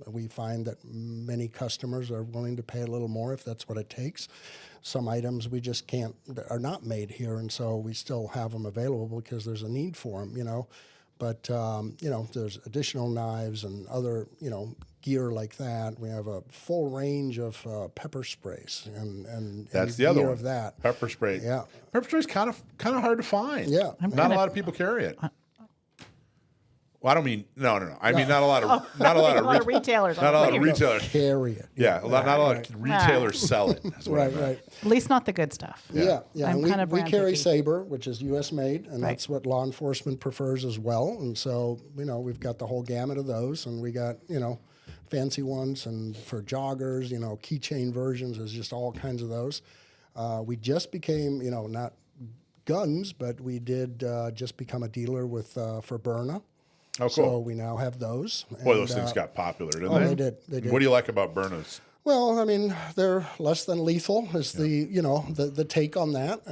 we find that many customers are willing to pay a little more if that's what it takes. Some items we just are not made here, and so we still have them available because there's a need for them, But there's additional knives and other gear like that. We have a full range of pepper sprays and that's the other one of that pepper spray. Yeah, pepper spray's kind of hard to find. Yeah, not a lot of people carry it. Well, I don't mean no. I mean not a lot of retailers. Not a lot of retailers carry it. Yeah, not a lot of retailers sell it. That's what I meant. Right. At least not the good stuff. Yeah. I'm And we carry picky. Saber, which is U.S. made, and that's what law enforcement prefers as well. And so we've got the whole gamut of those, and we got fancy ones, and for joggers, keychain versions. There's just all kinds of those. We just became not guns, but we did just become a dealer with for Byrna. Oh, cool. So we now have those. Boy, those things got popular, didn't they? They did. What do you like about Byrnas? Well, I mean, they're less than lethal is the take on that.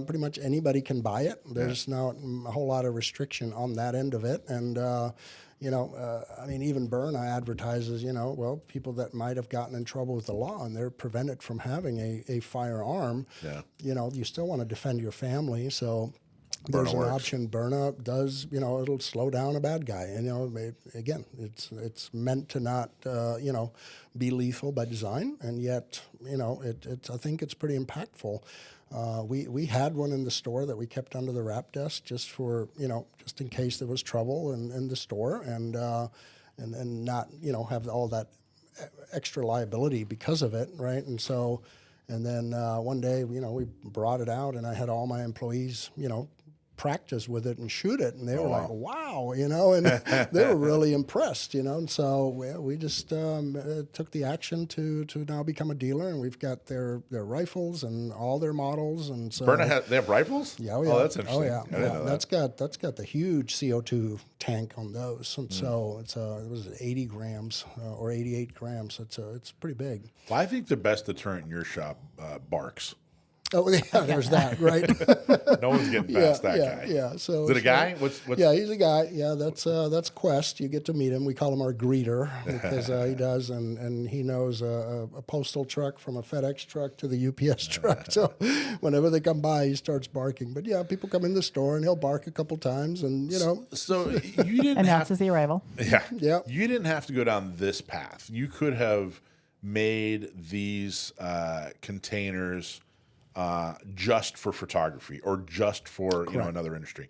Pretty much anybody can buy it. There's not a whole lot of restriction on that end of it. And, I mean, even Byrna advertises, people that might have gotten in trouble with the law and they're prevented from having a firearm. Yeah. You still want to defend your family. So there's an option. Byrna does, it'll slow down a bad guy. And, again, it's meant to not, be lethal by design, and yet, I think it's pretty impactful. We had one in the store that we kept under the wrap desk just for, just in case there was trouble in the store, and not, have all that extra liability because of it, right? And so, and then one day, we brought it out, and I had all my employees, practice with it and shoot it, and they were like, wow, and they were really impressed, and so we just took the action to now become a dealer, and we've got their rifles and all their models, and so they have rifles? Yeah, oh, yeah. Oh, that's interesting. Oh, yeah. I didn't know that. That's got the huge CO2 tank on those, and so it's it was 80 grams or 88 grams. It's pretty big. Well, I think the best deterrent in your shop barks. Oh yeah, there's that, right? No one's getting past that guy. Yeah. So is it a guy? What's Yeah, he's a guy. Yeah, that's Quest. You get to meet him. We call him our greeter because he does, and he knows a postal truck from a FedEx truck to the UPS truck. So whenever they come by, he starts barking. But yeah, people come in the store and he'll bark a couple times, and So you didn't announces the arrival. Yeah. You didn't have to go down this path. You could have made these containers just for photography or just for another industry.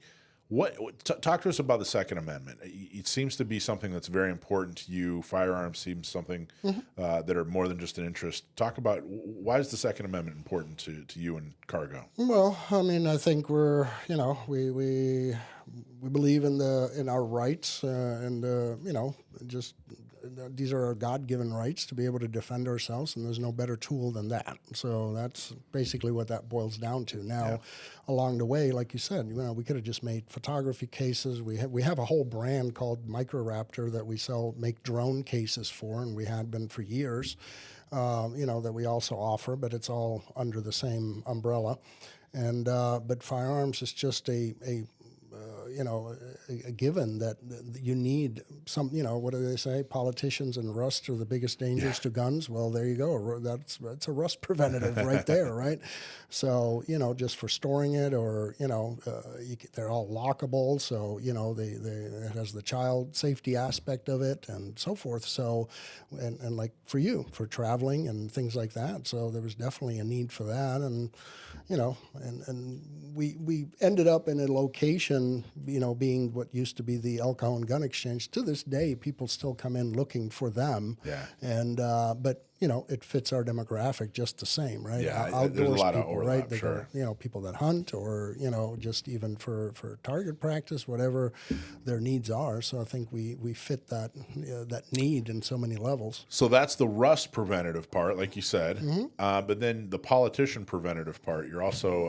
Talk to us about the Second Amendment. It seems to be something that's very important to you. Firearms seems something that are more than just an interest. Talk about why is the Second Amendment important to you and Cargo? Well, I mean, I think we're we believe in our rights and just. These are our God-given rights to be able to defend ourselves, and there's no better tool than that. So that's basically what that boils down to. Now, along the way, like you said, we could have just made photography cases. We have a whole brand called Microraptor that we make drone cases for, and we had been for years. That we also offer, but it's all under the same umbrella. And but firearms is just a given that you need some, what do they say? Politicians and rust are the biggest dangers to guns. Well, there you go. That's a rust preventative right there, right? So, just for storing it or, they're all lockable. So, it has the child safety aspect of it and so forth. So, and like for you, for traveling and things like that. So there was definitely a need for that. And, and we ended up in a location, being what used to be the El Cajon Gun Exchange. To this day, people still come in looking for them. Yeah. And but it fits our demographic just the same, right? Yeah, outdoors there's a lot people, of overlap, right? They sure. go, people that hunt or just even for target practice, whatever their needs are. So I think we fit that that need in so many levels. So that's the rust preventative part, like you said. But then the politician preventative part, you're also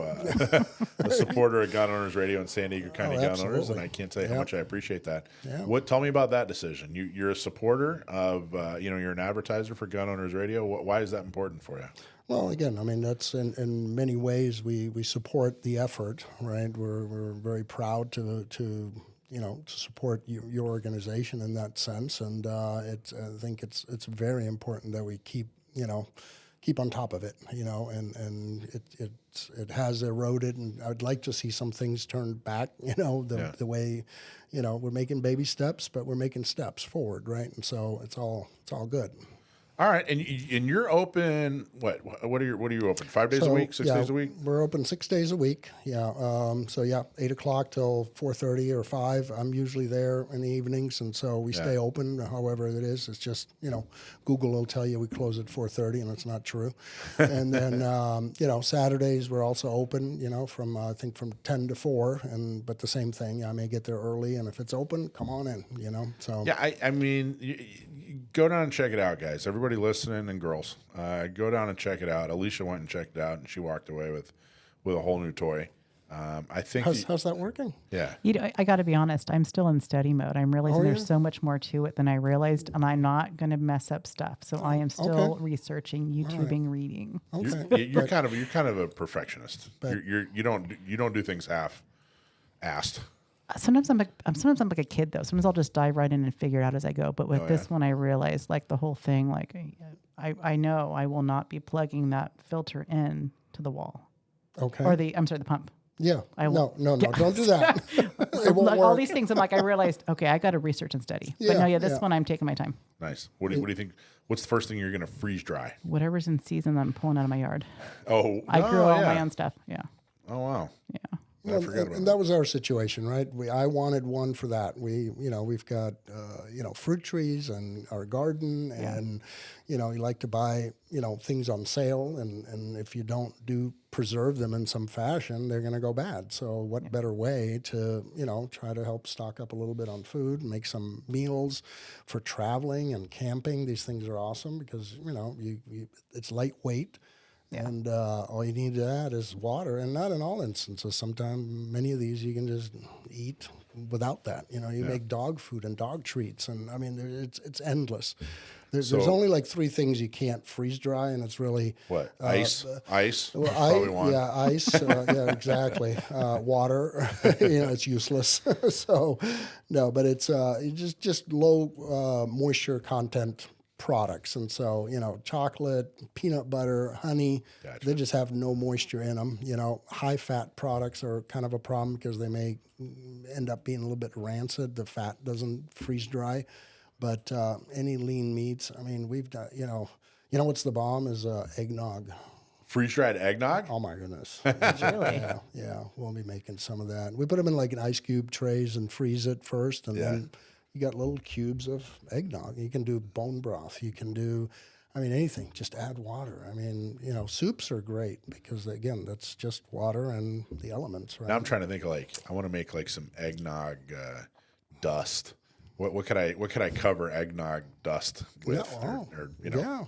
a supporter of Gun Owners Radio and San Diego County Gun Owners, and I can't tell you how much I appreciate that. Yeah. Tell me about that decision. You're a supporter of, you're an advertiser for Gun Owners Radio. Why is that important for you? Well, again, I mean, that's in many ways we support the effort, right? We're very proud to support your organization in that sense, and I think it's very important that we keep on top of it, and it has eroded, and I'd like to see some things turned back, the way, we're making baby steps, but we're making steps forward, right? And so it's all good. All right, and you're open. What are you open? 5 days a week, 6 days a week? We're open 6 days a week. Yeah. 8 o'clock till 4:30 or 5. I'm usually there in the evenings, and so we stay open. However it is, it's just Google will tell you we close at 4:30, and it's not true. And then Saturdays we're also open. From I think from 10 to 4, but the same thing. I may get there early, and if it's open, come on in. So yeah, I mean. Go down and check it out, guys. Everybody listening and girls, go down and check it out. Alicia went and checked it out, and she walked away with a whole new toy. I think. How's that working? Yeah. I got to be honest. I'm still in study mode. I'm realizing there's so much more to it than I realized, and I'm not going to mess up stuff. So I am still researching, YouTubing, reading. Okay. You're kind of a perfectionist. You don't do things half-assed. Sometimes I'm like a kid though. Sometimes I'll just dive right in and figure it out as I go. But with this one, I realized like the whole thing. Like I know I will not be plugging that filter in to the wall. Okay. Or the pump. Yeah. No. Don't do that. It won't like all work. these things. I'm like, I realized, okay, I got to research and study. But no, Yeah, this yeah. one I'm taking my time. Nice. What do you think? What's the first thing you're going to freeze dry? Whatever's in season, I'm pulling out of my yard. Oh, I grew all yeah. my own stuff. Yeah. Oh, wow. Yeah. I forgot about and that was our situation, right? I wanted one for that. We've got fruit trees and our garden, and you like to buy things on sale, and if you don't preserve them in some fashion, they're going to go bad. So what better way to try to help stock up a little bit on food, make some meals for traveling and camping. These things are awesome because it's lightweight. And all you need to add is water, and not in all instances. Sometimes many of these you can just eat without that. You make dog food and dog treats, and I mean it's endless. There's only like 3 things you can't freeze dry, and it's really what? Ice. Ice. Well, Probably one. Yeah, ice. Yeah, exactly. Water. It's useless. So no, but it's just low moisture content products. And so, chocolate, peanut butter, honey, Gotcha. they just have no moisture in them. High fat products are kind of a problem because they may end up being a little bit rancid. The fat doesn't freeze dry. But any lean meats, I mean, we've got, what's the bomb is eggnog. Freeze-dried eggnog? Oh, my goodness. Really? Yeah, we'll be making some of that. We put them in like an ice cube trays and freeze it first, and then you got little cubes of eggnog. You can do bone broth. You can do, anything. Just add water. Soups are great because, again, that's just water and the elements, right? Now I'm trying to think I want to make like some eggnog dust. What could I cover eggnog dust with? Yeah.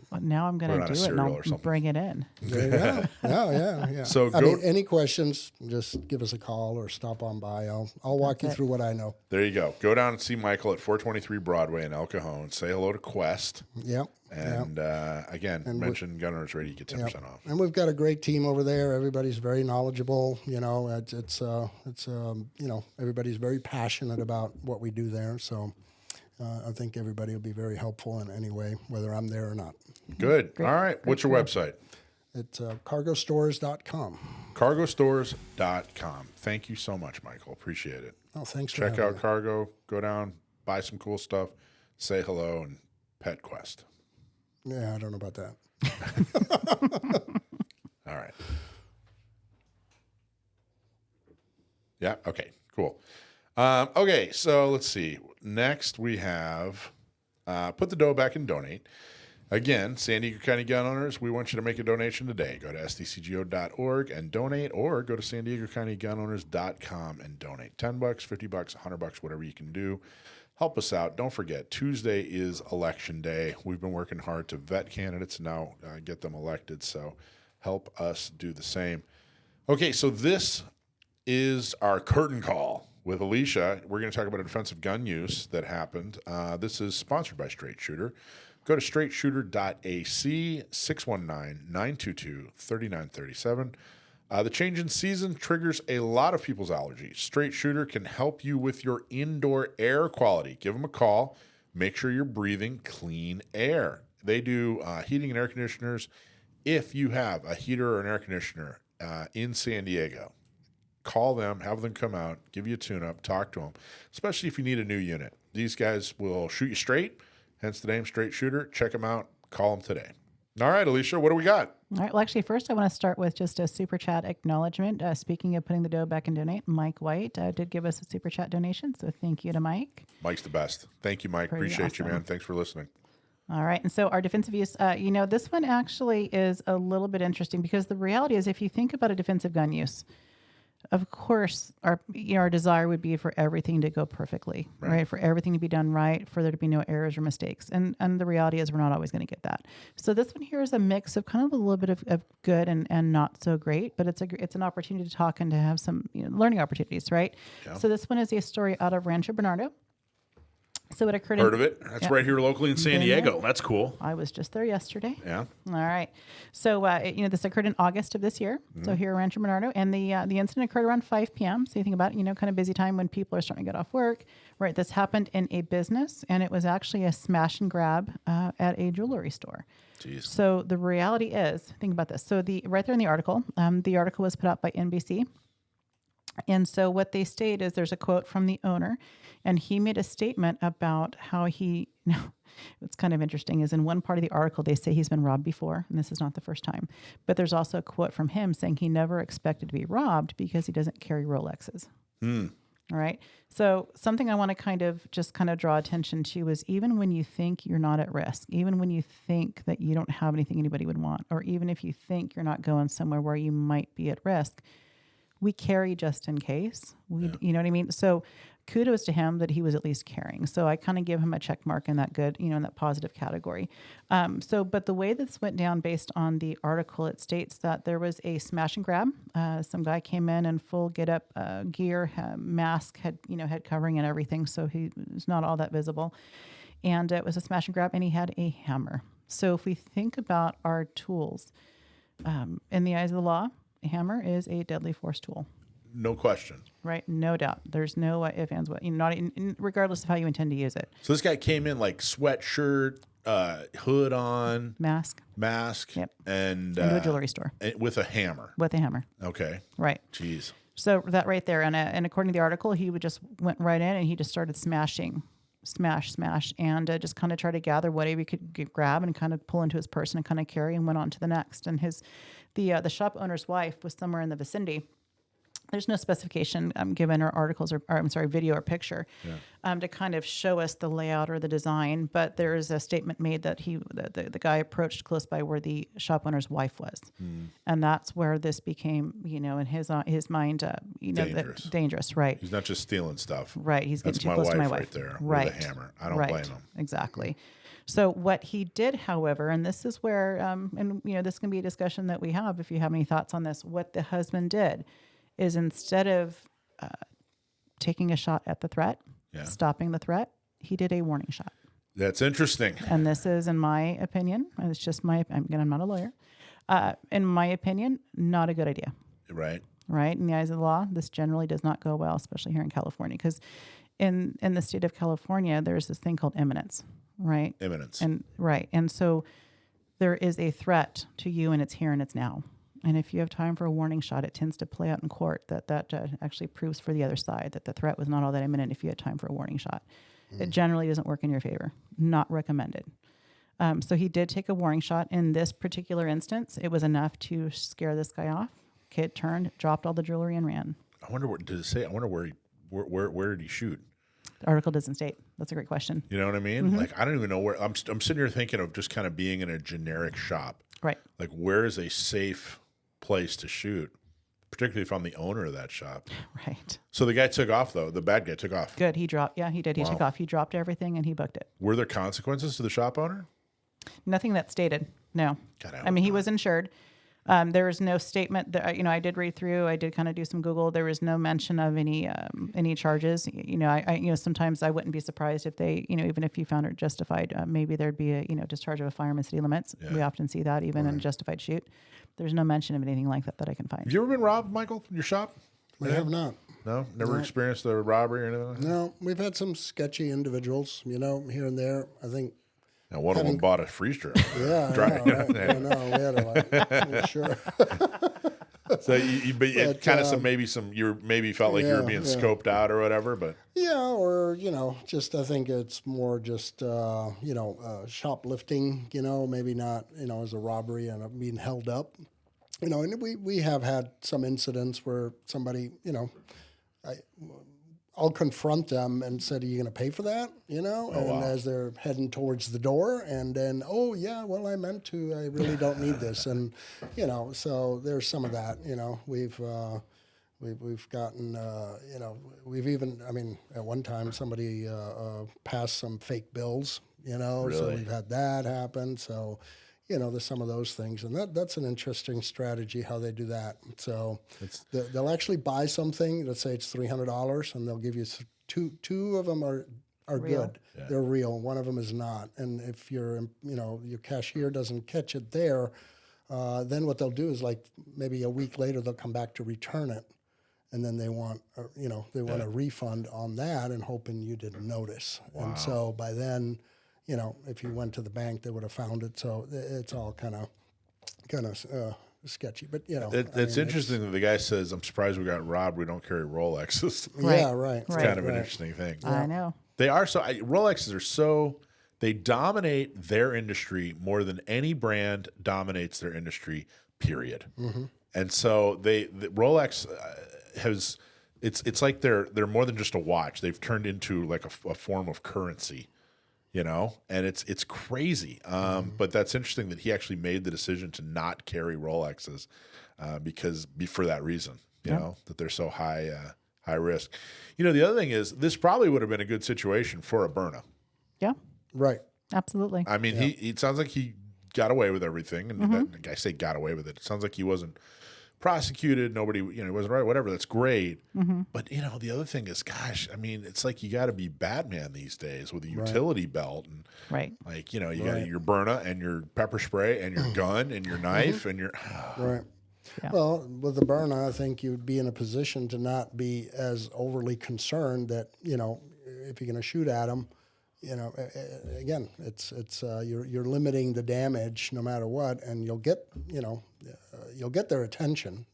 Well, now I'm going Put it on to a do it, and cereal I'll or something. bring it in. There you go. Yeah. So any questions, just give us a call or stop on by. I'll walk you through what I know. There you go. Go down and see Michael at 423 Broadway in El Cajon. Say hello to Quest. Yep. And again, mention Gun Owners Radio, you get 10% off. And we've got a great team over there. Everybody's very knowledgeable. It's everybody's very passionate about what we do there. So I think everybody will be very helpful in any way, whether I'm there or not. Good. Great. All right. What's your website? It's cargostores.com. Cargostores.com. Thank you so much, Michael. Appreciate it. Oh, thanks for Check having out me. Cargo. Go down, buy some cool stuff, say hello, and pet Quest. Yeah, I don't know about that. All right. Yeah. Okay. Cool. Okay. So let's see. Next we have put the dough back and donate. Again, San Diego County Gun Owners, we want you to make a donation today. Go to sdcgo.org and donate, or go to san diego county gun owners.com and donate. $10, $50, $100, whatever you can do. Help us out. Don't forget, Tuesday is Election Day. We've been working hard to vet candidates and now get them elected, so help us do the same. Okay, so this is our curtain call with Alicia. We're going to talk about a defensive gun use that happened. This is sponsored by Straight Shooter. Go to straightshooter.ac, 619-922-3937. The change in season triggers a lot of people's allergies. Straight Shooter can help you with your indoor air quality. Give them a call. Make sure you're breathing clean air. They do heating and air conditioners. If you have a heater or an air conditioner in San Diego, call them, have them come out, give you a tune-up, talk to them, especially if you need a new unit. These guys will shoot you straight, hence the name Straight Shooter. Check them out. Call them today. All right, Alicia, what do we got? All right. Well, actually, first I want to start with just a super chat acknowledgement. Speaking of putting the dough back and donate, Mike White did give us a super chat donation, so thank you to Mike. Mike's the best. Thank you, Mike. Pretty Appreciate you, awesome. man. Thanks for listening. All right. And so our defensive use, this one actually is a little bit interesting because the reality is if you think about a defensive gun use, of course, our desire would be for everything to go perfectly, right? For everything to be done right, for there to be no errors or mistakes. And the reality is we're not always going to get that. So this one here is a mix of kind of a little bit of good and not so great, but it's an opportunity to talk and to have some learning opportunities, right? Yeah. So this one is a story out of Rancho Bernardo. So it occurred. Heard of it? That's right here locally in San Diego. That's cool. I was just there yesterday. Yeah. All right. So this occurred in August of this year. Mm-hmm. So here in Rancho Bernardo, and the incident occurred around 5 p.m. So you think about it, kind of busy time when people are starting to get off work. Right. This happened in a business, and it was actually a smash and grab at a jewelry store. Jeez. So the reality is, think about this. So right there in the article was put out by NBC. And so what they state is there's a quote from the owner, and he made a statement about how he, what's kind of interesting is in one part of the article, they say he's been robbed before, and this is not the first time. But there's also a quote from him saying he never expected to be robbed because he doesn't carry Rolexes. All right. So something I want to kind of draw attention to is even when you think you're not at risk, even when you think that you don't have anything anybody would want, or even if you think you're not going somewhere where you might be at risk, we carry just in case. You know what I mean? So kudos to him that he was at least carrying. So I kind of give him a check mark in that good, in that positive category. But the way this went down based on the article, it states that there was a smash and grab. Some guy came in full get up gear, mask, head covering and everything. So he was not all that visible. And it was a smash and grab, and he had a hammer. So if we think about our tools, in the eyes of the law, a hammer is a deadly force tool. No question. Right, no doubt. There's no ifs, ands, what regardless of how you intend to use it. So this guy came in like sweatshirt, hood on, mask, yep, and into a jewelry store with a hammer. Okay, right. Jeez. So that right there, and according to the article, he went right in and he just started smashing, smash, and just kind of try to gather whatever he could grab and kind of pull into his person and kind of carry and went on to the next. And the shop owner's wife was somewhere in the vicinity. There's no specification given or articles or video or picture to kind of show us the layout or the design. But there is a statement made that the guy approached close by where the shop owner's wife was, and that's where this became, in his mind, dangerous. Dangerous, right? He's not just stealing stuff, right? He's getting that's too close to my wife right there, right? With a hammer. I don't blame him. Exactly. So what he did, however, and this is where, this can be a discussion that we have if you have any thoughts on this. What the husband did is instead of taking a shot at the threat, stopping the threat, he did a warning shot. That's interesting. And this is, in my opinion, and it's just I'm not a lawyer. In my opinion, not a good idea. Right. Right. In the eyes of the law, this generally does not go well, especially here in California, because in the state of California, there's this thing called imminence. Right. Imminence. And so there is a threat to you, and it's here and it's now. And if you have time for a warning shot, it tends to play out in court that actually proves for the other side that the threat was not all that imminent if you had time for a warning shot. It generally doesn't work in your favor. Not recommended. So he did take a warning shot. In this particular instance, it was enough to scare this guy off. Kid turned, dropped all the jewelry, and ran. I wonder what did it say? I wonder where did he shoot? The article doesn't state. That's a great question. You know what I mean? Mm-hmm. Like, I don't even know where. I'm sitting here thinking of just kind of being in a generic shop. Right. Like, where is a safe place to shoot, particularly if I'm the owner of that shop. Right. So the guy took off, though. The bad guy took off. Good. He dropped. Yeah, he did. He took off. He dropped everything and he booked it. Were there consequences to the shop owner? Nothing that's stated. No. God, I mean, he was insured. There was no statement that, I did read through. I did kind of do some Google. There was no mention of any charges. Sometimes I wouldn't be surprised if they, even if you found it justified, maybe there'd be a, discharge of a firearm in city limits. Yeah. We often see that even in justified shoot. There's no mention of anything like that I can find. Have you ever been robbed, Michael, in your shop? I have not. No? Never experienced a robbery or anything like that? No, we've had some sketchy individuals, here and there. I think. Now, one of them bought a freeze drill. Yeah, we had a sure. So, you maybe felt like you were being scoped out or whatever, but or just I think it's more just shoplifting. Maybe not as a robbery and being held up. And we have had some incidents where somebody I'll confront them and said, "Are you going to pay for that?" As they're heading towards the door, and then, "Oh yeah, well I meant to. I really don't need this," and so there's some of that. We've gotten we've even at one time somebody passed some fake bills. Really? So we've had that happen. So. There's some of those things, and that's an interesting strategy how they do that. So they'll actually buy something. Let's say it's $300, and they'll give you two of them are good. Yeah. They're real. One of them is not. And if your cashier doesn't catch it there, then what they'll do is like maybe a week later they'll come back to return it, and then they want a refund on that, and hoping you didn't notice. Wow. And so by then. If you went to the bank, they would have found it. So it's all kind of sketchy. But you know, It's interesting that the guy says, "I'm surprised we got robbed. We don't carry Rolexes." Yeah, right. It's kind of an interesting thing. I know. They are Rolexes are so they dominate their industry more than any brand dominates their industry. Period. And so the Rolex has it's like they're more than just a watch. They've turned into like a form of currency, you know, and it's crazy. But that's interesting that he actually made the decision to not carry Rolexes because for that reason, you know, that they're so high risk. You know, the other thing is this probably would have been a good situation for a Berna. Yeah. Right. Absolutely. I mean, it sounds like he got away with everything, and I say got away with it. It sounds like he wasn't prosecuted. Nobody, he wasn't right. Whatever. That's great. But the other thing is, gosh, I mean, it's like you got to be Batman these days with a utility belt and like you got your Berna and your pepper spray and your gun and your knife and your right. Yeah. Well, with the Berna, I think you'd be in a position to not be as overly concerned that if you're going to shoot at them. Again, it's you're limiting the damage no matter what, and you'll get their attention,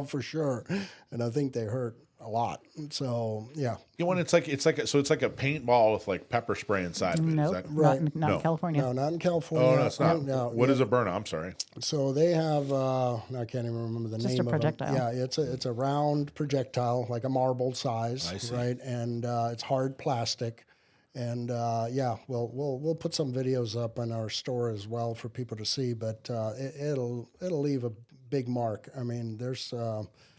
for sure. And I think they hurt a lot. So yeah, it's like a paintball with like pepper spray inside of it. Nope, Is that not in California. No, not in California. Oh, no, it's not. No, what is a Berna? I'm sorry. So they have I can't even remember the name just a projectile. of it. Yeah, it's a round projectile like a marble size, right? And it's hard plastic. And we'll put some videos up on our store as well for people to see. But it'll leave a big mark. I mean, there's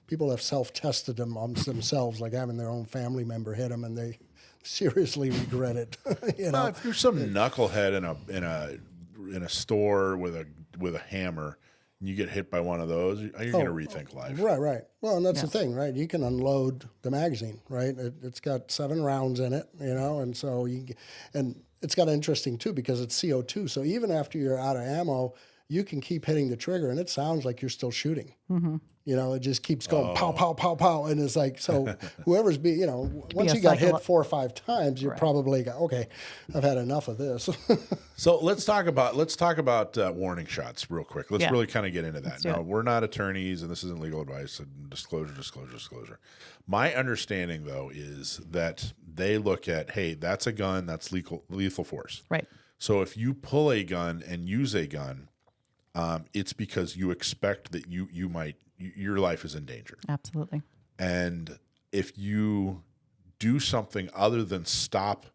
people have self-tested them on themselves, like having their own family member hit them, and they seriously regret it. Well, if you're some knucklehead in a store with a hammer, and you get hit by one of those, you're going to rethink life. Right. Well, and that's the thing, right? You can unload the magazine, right? It's got 7 rounds in it, and so and it's got interesting too because it's CO2. So even after you're out of ammo, you can keep hitting the trigger, and it sounds like you're still shooting. It just keeps going pow, pow, pow, pow, and it's like so. Whoever's once you got hit 4 or 5 times, you're probably okay. I've had enough of this. So let's talk about warning shots real quick. Let's really kind of get into that. Now, we're not attorneys, and this isn't legal advice. And disclosure. My understanding, though, is that they look at, hey, that's a gun, that's lethal force. Right. So if you pull a gun and use a gun, it's because you expect that your life is in danger. Absolutely. And if you do something other than stop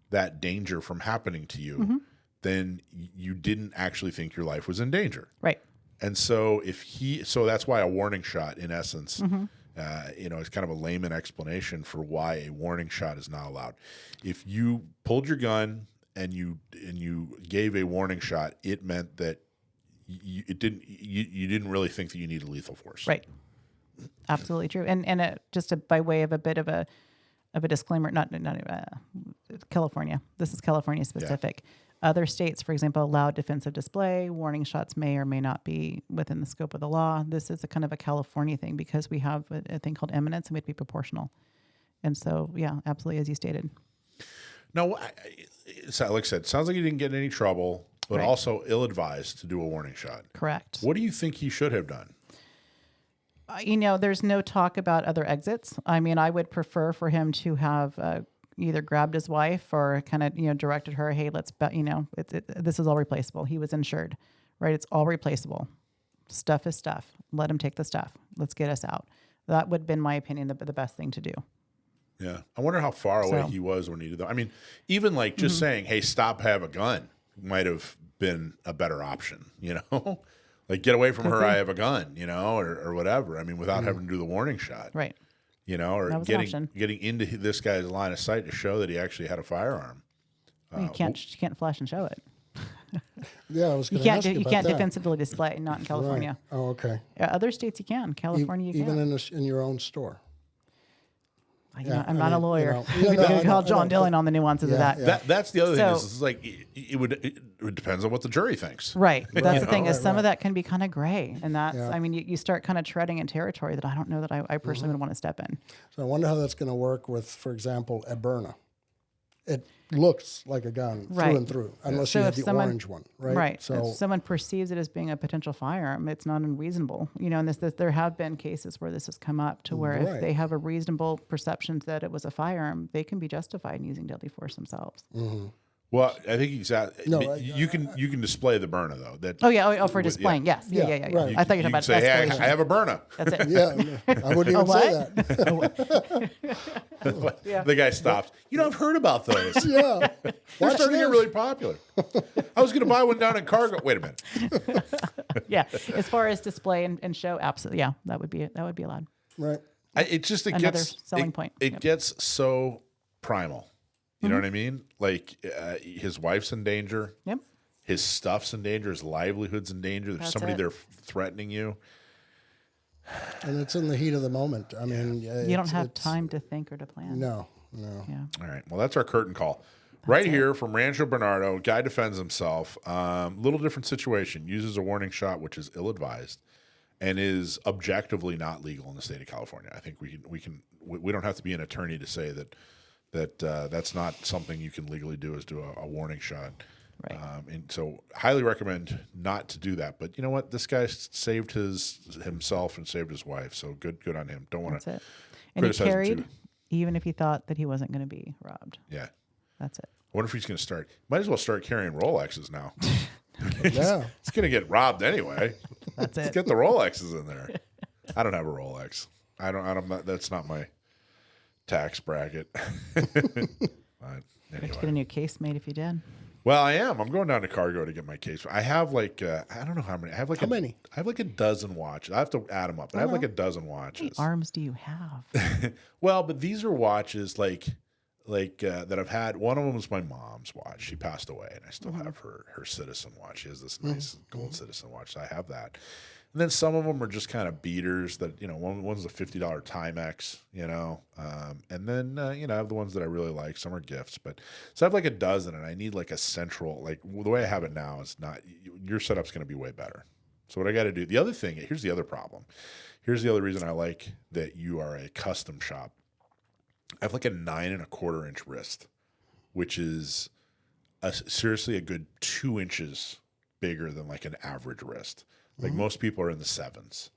that danger from happening to you, then you didn't actually think your life was in danger. Right. And so so that's why a warning shot, in essence, is kind of a layman explanation for why a warning shot is not allowed. If you pulled your gun and you gave a warning shot, it meant that you didn't really think that you needed lethal force. Right. Absolutely true. And just by way of a bit of a disclaimer, not California. This is California specific. Yeah. Other states, for example, allow defensive display. Warning shots may or may not be within the scope of the law. This is a kind of a California thing because we have a thing called eminence, and we have to be proportional. And so, yeah, absolutely, as you stated. No, like I said, it sounds like you didn't get in any trouble, but also ill-advised to do a warning shot. Correct. What do you think he should have done? There's no talk about other exits. I mean, I would prefer for him to have either grabbed his wife or kind of, directed her, hey, let's bet, this is all replaceable. He was insured, right? It's all replaceable. Stuff is stuff. Let him take the stuff. Let's get us out. That would have been, my opinion, the best thing to do. Yeah. I wonder how far away he was when he did that. I mean, even like just saying, hey, stop, have a gun might have been a better option, like get away from her. I have a gun, or whatever. I mean, without having to do the warning shot, right? Or getting into this guy's line of sight to show that he actually had a firearm. You can't flash and show it. Yeah, I was going to ask you about You can't that. defensively display, not in California. Right. Oh, okay. Other states you can. California, you can. Even in your own store. I'm not a lawyer. We can call John Dillon on the nuances of that. Yeah. That's the other thing. Is like it depends on what the jury thinks. Right. That's the thing. Is some of that can be kind of gray, and that's I mean you start kind of treading in territory that I don't know that I personally would want to step in. So I wonder how that's going to work with, for example, a Berna. it looks like a gun Right. through and through, unless So you have if the someone- orange one, right? Right. So If someone perceives it as being a potential firearm, it's not unreasonable. And there have been cases where this has come up to where if Right. they have a reasonable perception that it was a firearm, they can be justified in using deadly force themselves. Well, I think exactly. No, you can display the burner though. That Oh yeah, for yeah. displaying. Yes. Yeah. Yeah, right. I thought you were you talking can about say, hey, escalation. I have a burner. That's it. yeah, I wouldn't even say that. Yeah. The guy stops. I've heard about those. Yeah, They're watch starting to get this. really popular. I was going to buy one down in Cargo. Wait a minute. Yeah. As far as display and show, absolutely. Yeah, that would be allowed. Right. It Another gets selling point. It Yep. gets so primal. You know what I mean? Like his wife's in danger. Yep. His stuff's in danger. His livelihood's in danger. There's That's somebody it. there threatening you. And it's in the heat of the moment. I mean, You don't have time to think or to plan. No. Yeah. All right. Well, that's our curtain call. Right here from Rancho Bernardo, guy defends himself. Little different situation. Uses a warning shot, which is ill-advised, and is objectively not legal in the state of California. I think we don't have to be an attorney to say that that's not something you can legally do, is do a warning shot. Right. And so, highly recommend not to do that. But you know what? This guy saved himself and saved his wife. So good on him. Don't want That's to it. And he criticize him carried, too. even if he thought that he wasn't going to be robbed. Yeah. That's it. I wonder if he's going to start. Might as well start carrying Rolexes now. Yeah. It's going to get robbed anyway. That's Let's it. get the Rolexes in there. I don't have a Rolex. That's not my tax bracket. But Get a anyway. new case made if you did. Well, I am. I'm going down to Cargo to get my case. I have like I don't know how many. I have like How many? I have like a dozen watches. I have to add them up. But I have like a dozen How many watches. arms do you have? Well, but these are watches like that I've had. One of them was my mom's watch. She passed away, and I still have her Citizen watch. She has this nice gold Citizen watch. So I have that. And then some of them are just kind of beaters that, one's a $50 Timex, and then, I have the ones that I really like. Some are gifts, but so I have like a dozen, and I need like a central, like the way I have it now is not, your setup's going to be way better. So what I got to do, the other thing, here's the other problem. Here's the other reason I like that you are a custom shop. I have like a 9.25 inch wrist, which is seriously a good 2 inches bigger than like an average wrist. Like most people are in the 7s.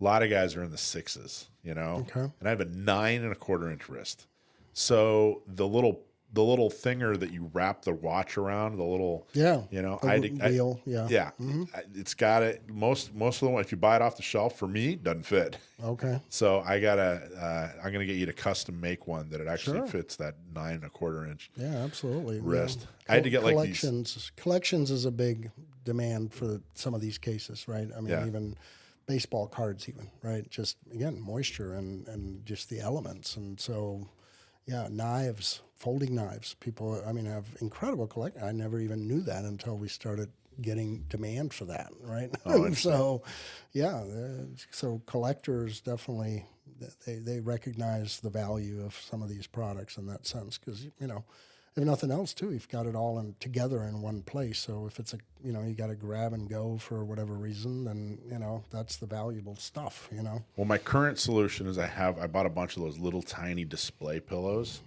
A lot of guys are in the 6s, Okay. And I have a 9.25 inch wrist. So the little thinger that you wrap the watch around, the little, Yeah. wheel, yeah. yeah, it's got it. Most of the ones, if you buy it off the shelf, for me, doesn't fit. Okay. So I'm gonna get you to custom make one that it actually fits that 9.25 inch. Yeah, absolutely. Wrist. Yeah. I had to get like these. collections. Collections is a big demand for some of these cases, right? I mean, Yeah. even baseball cards, even right? Just again, moisture and just the elements, and so yeah, knives, folding knives. People, I mean, have incredible collect. I never even knew that until we started getting demand for that, right? Oh, And so, yeah, so collectors definitely they recognize the value of some of these products in that sense because if nothing else too, you've got it all together in one place. So if it's you got to grab and go for whatever reason, then that's the valuable stuff. Well, my current solution is I bought a bunch of those little tiny display pillows.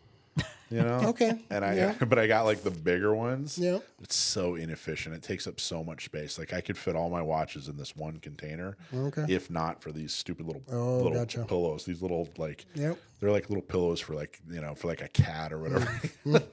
Okay. And but I got like the bigger ones. Yeah. It's so inefficient. It takes up so much space. Like I could fit all my watches in this one container. Okay. If not for these stupid little Gotcha. pillows. These little Yep. they're like little pillows for like for like a cat or whatever.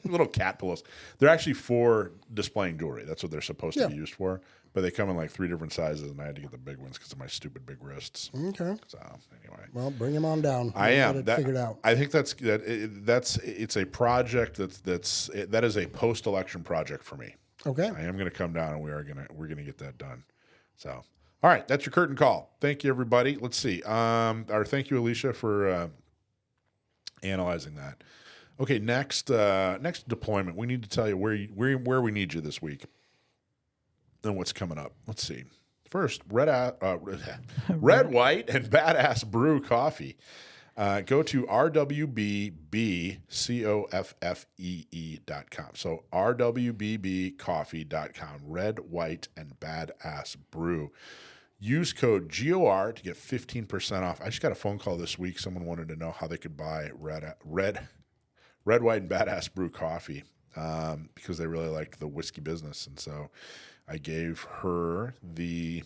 Little cat pillows. They're actually for displaying jewelry. That's what they're supposed to be used for. But they come in like 3 different sizes, and I had to get the big ones because of my stupid big wrists. Okay. So anyway, Well, bring them on down. I am Get it figured out. I think it's a project that is a post-election project for me. Okay. I am going to come down, and we're going to get that done. So, all right, that's your curtain call. Thank you, everybody. Let's see. Thank you, Alicia, for analyzing that. Okay, next deployment. We need to tell you where we need you this week. And what's coming up? Let's see. First, red, white, and badass brew coffee. Go to rwbbcoffee.com. So rwbbcoffee.com. Red, white, and badass brew. Use code GOR to get 15% off. I just got a phone call this week. Someone wanted to know how they could buy red Red, White, and Badass Brew Coffee because they really like the whiskey business. And so I gave her the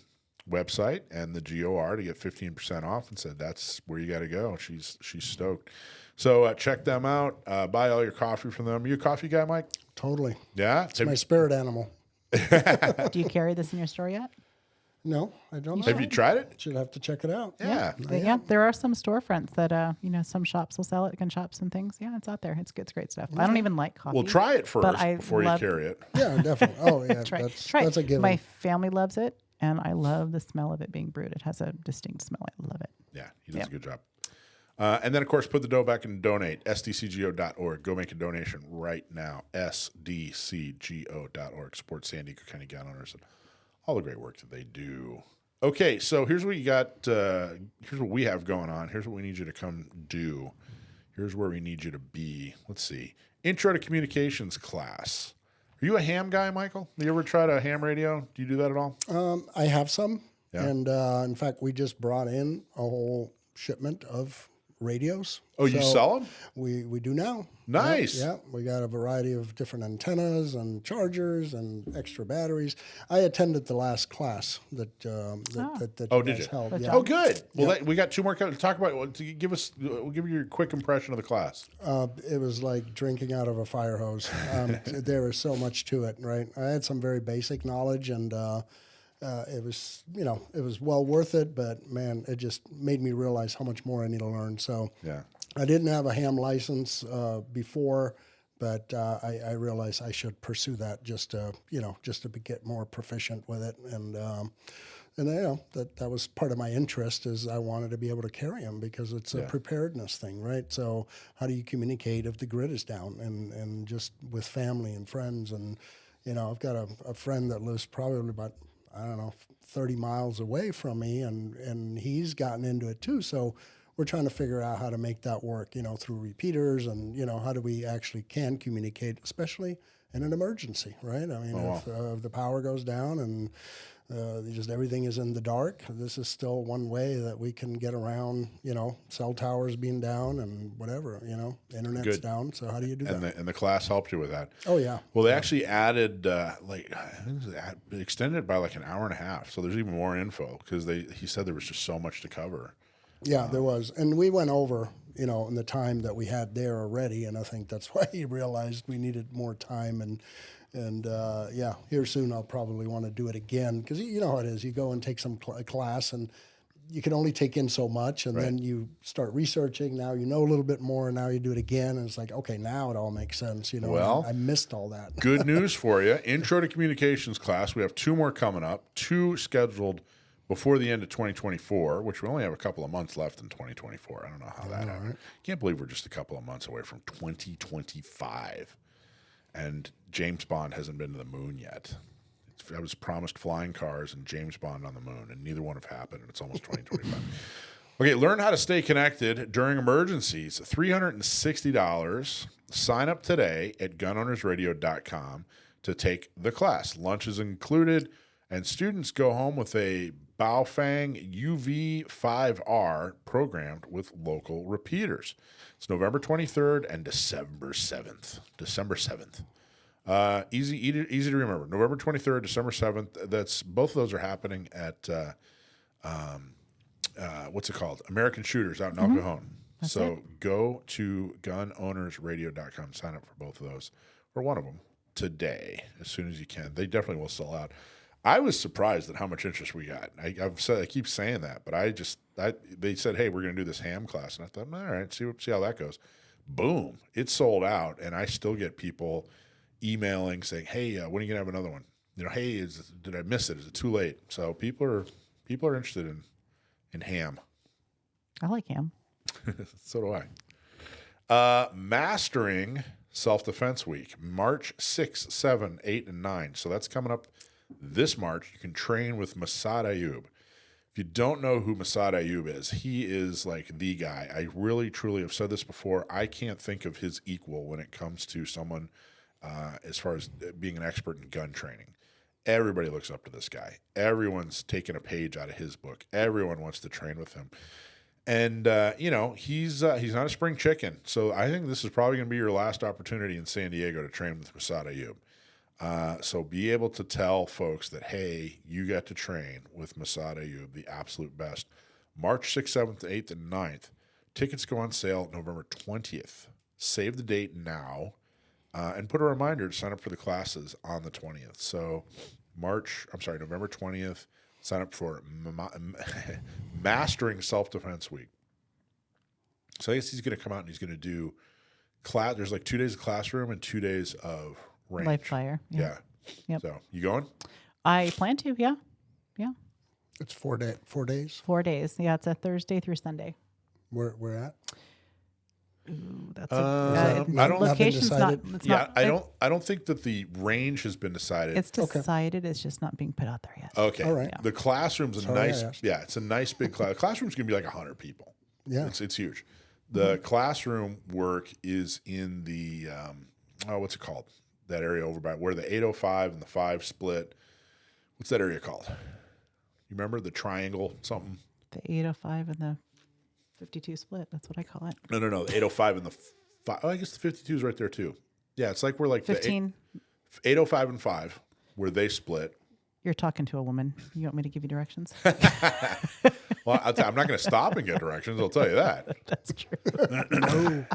website and the GOR to get 15% off and said, that's where you got to go. She's stoked. So check them out. Buy all your coffee from them. Are you a coffee guy, Mike? Totally. Yeah? It's my spirit animal. Do you carry this in your store yet? No, I don't. Have you tried it? Should have to check it out. Yeah. Yeah, there are some storefronts that some shops will sell it, gun shops and things. Yeah, it's out there. It's good. It's great stuff. I don't even like coffee. Well, try it first but I before you love- carry it. Yeah, definitely. Oh, yeah. Try That's a it. given. My family loves it, and I love the smell of it being brewed. It has a distinct smell. I love it. Yeah, he does a good job. And then, of course, put the dough back and donate. SDCGO.org. Go make a donation right now. SDCGO.org. Support San Diego County gun owners and all the great work that they do. Okay, so here's what you got. Here's what we have going on. Here's what we need you to come do. Here's where we need you to be. Let's see. Intro to Communications class. Are you a ham guy, Michael? You ever tried a ham radio? Do you do that at all? I have some. Yeah. And in fact, we just brought in a whole shipment of radios. Oh, you sell them? We do now. Nice. Yeah, we got a variety of different antennas and chargers and extra batteries. I attended the last class that that Oh, you did guys you? held. Good Yeah. job. Oh, good. Well, we got two more. Talk about. Give us. Give your quick impression of the class. It was like drinking out of a fire hose. There was so much to it, right? I had some very basic knowledge, and it was, it was well worth it. But man, it just made me realize how much more I need to learn. So Yeah. I didn't have a ham license before, but I realized I should pursue that just to get more proficient with it. And that was part of my interest is I wanted to be able to carry them because it's a preparedness thing, right? So how do you communicate if the grid is down and just with family and friends? And, I've got a friend that lives probably about, 30 miles away from me and he's gotten into it too. So we're trying to figure out how to make that work, through repeaters and, how do we actually can communicate, especially in an emergency, right? I mean, if the power goes down and just everything is in the dark, this is still one way that we can get around, cell towers being down and whatever, internet's Good. down. So how do you do that? And the class helped you with that. Oh, yeah. Well, they actually added extended it by like an hour and a half. So there's even more info because he said there was just so much to cover. Yeah, there was. And we went over, in the time that we had there already. And I think that's why he realized we needed more time. And here soon I'll probably want to do it again. Because you know how it is. You go and take some class and you can only take in so much. And then you start researching. Now you know a little bit more. And now you do it again. And it's like, okay, now it all makes sense. Well, I missed all that. Good news for you. Intro to Communications class. We have 2 more coming up. 2 scheduled before the end of 2024, which we only have a couple of months left in 2024. I don't know how that happened. Can't believe we're just a couple of months away from 2025. And James Bond hasn't been to the moon yet. I was promised flying cars and James Bond on the moon, and neither one have happened, and it's almost 2025. Okay, learn how to stay connected during emergencies. $360. Sign up today at gunownersradio.com to take the class. Lunch is included, and students go home with a Baofeng UV5R programmed with local repeaters. It's November 23rd and December 7th. Easy to remember. November 23rd, December 7th. Both of those are happening at what's it called? American Shooters out in El Cajon. So go to gunownersradio.com. Sign up for both of those or one of them today as soon as you can. They definitely will sell out. I was surprised at how much interest we got. I keep saying that, but they said, hey, we're going to do this ham class. And I thought, all right, see how that goes. Boom. It sold out. And I still get people emailing saying, hey, when are you going to have another one? Hey, did I miss it? Is it too late? So people are interested in ham. I like ham. So do I. Mastering Self-Defense Week, March 6, 7, 8, and 9. So that's coming up this March. You can train with Massad Ayoob. If you don't know who Massad Ayoob is, he is like the guy. I really, truly have said this before. I can't think of his equal when it comes to someone as far as being an expert in gun training. Everybody looks up to this guy. Everyone's taken a page out of his book. Everyone wants to train with him. And he's not a spring chicken, so I think this is probably going to be your last opportunity in San Diego to train with Massad Ayoob. So be able to tell folks that, hey, you get to train with Massad Ayoob, the absolute best. March 6th, 7th, 8th, and 9th. Tickets go on sale November 20th. Save the date now, and put a reminder to sign up for the classes on the 20th. So November 20th. Sign up for Mastering Self-Defense Week. So I guess he's going to come out and he's going to do class. There's like 2 days of classroom and 2 days of range. Live fire. Yeah. Yep. So you going? I plan to. Yeah. Yeah. It's 4 days. 4 days. Yeah. It's a Thursday through Sunday. Where at? Ooh, that's I don't- location's not. decided? It's Yeah, not. I don't think that the range has been decided. It's decided. It's just not being put out there yet. Okay. All right. Yeah. The classroom's Sorry I nice. asked. Yeah, it's a nice big class. The classroom's going to be like 100 people. Yeah. It's huge. The classroom work is in the what's it called? That area over by where the 805 and the 5 split. What's that area called? You remember the triangle something? The 805 and the 52 split. That's what I call it. No. The 805 and the 5. Oh, I guess the 52 is right there too. Yeah, it's like we're like 15. the 805 and 5 where they split. You're talking to a woman. You want me to give you directions? Well, I'm not going to stop and get directions. I'll tell you that. That's true.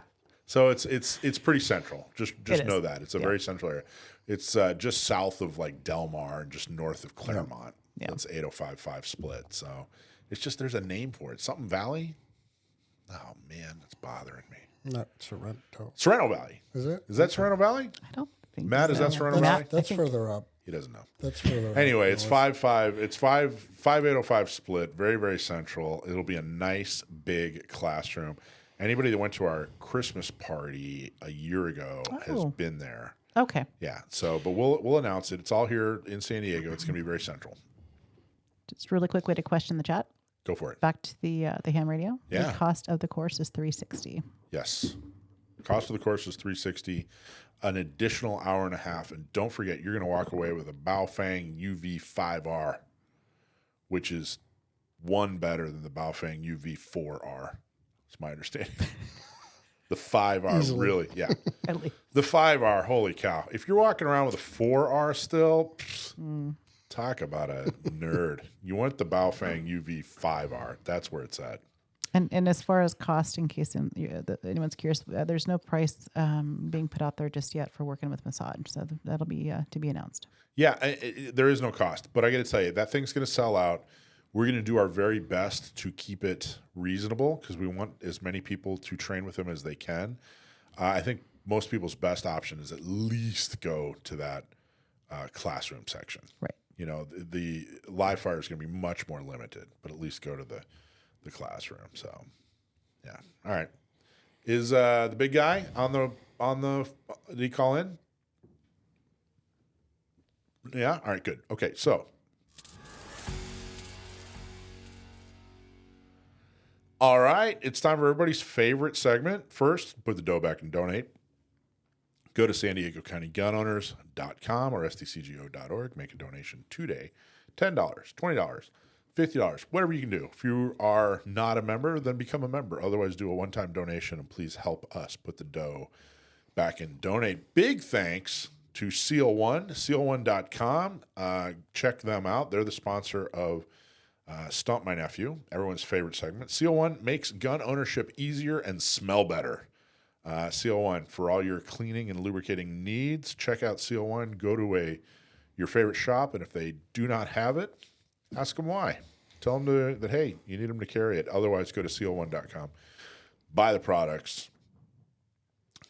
So it's pretty central. Just It know is. that it's a very central area. It's just south of like Del Mar and just north of Claremont. Yeah. That's 805-5 split. So it's just there's a name for it. Something Valley. Oh man, that's bothering me. Not Sorrento. Sorrento Valley. Is it? Is that Sorrento Valley? I don't think Matt, is so. that Sorrento Matt, Valley? That's I think- further up. He doesn't know. That's further up. Anyway, it's 5-5. It's 805 split. Very, very central. It'll be a nice big classroom. Anybody that went to our Christmas party a year ago has Oh. been there. Okay. Yeah. So, but we'll announce it. It's all here in San Diego. It's going to be very central. Just really quick way to question the chat. Go for it. Back to the ham radio. Yeah. The cost of the course is $360. Yes. Cost of the course is $360. An additional hour and a half, and don't forget, you're going to walk away with a Baofeng UV5R, which is one better than the Baofeng UV4R. That's my understanding. The 5R Easily. really, yeah. At least. The 5R, holy cow! If you're walking around with a 4R still, talk about a nerd. You want the Baofeng UV5R. That's where it's at. And as far as cost, in case anyone's curious, there's no price being put out there just yet for working with Massad. So that'll be to be announced. Yeah, there is no cost, but I got to tell you, that thing's going to sell out. We're going to do our very best to keep it reasonable because we want as many people to train with him as they can. I think most people's best option is at least go to that classroom section. Right. You know, the live fire is going to be much more limited, but at least go to the classroom. So, yeah. All right. Is the big guy on the? Did he call in? Yeah. All right. Good. Okay. So, all right. It's time for everybody's favorite segment. First, put the dough back and donate. Go to San Diego County Gunowners.com or stcgo.org. Make a donation today. $10, $20. $50, whatever you can do. If you are not a member, then become a member. Otherwise, do a one-time donation and please help us put the dough back in. Donate. Big thanks to Seal One, seal1.com. Check them out. They're the sponsor of Stump My Nephew, everyone's favorite segment. Seal One makes gun ownership easier and smell better. Seal One, for all your cleaning and lubricating needs, check out Seal One. Go to your favorite shop, and if they do not have it, ask them why. Tell them that, hey, you need them to carry it. Otherwise, go to seal1.com. Buy the products.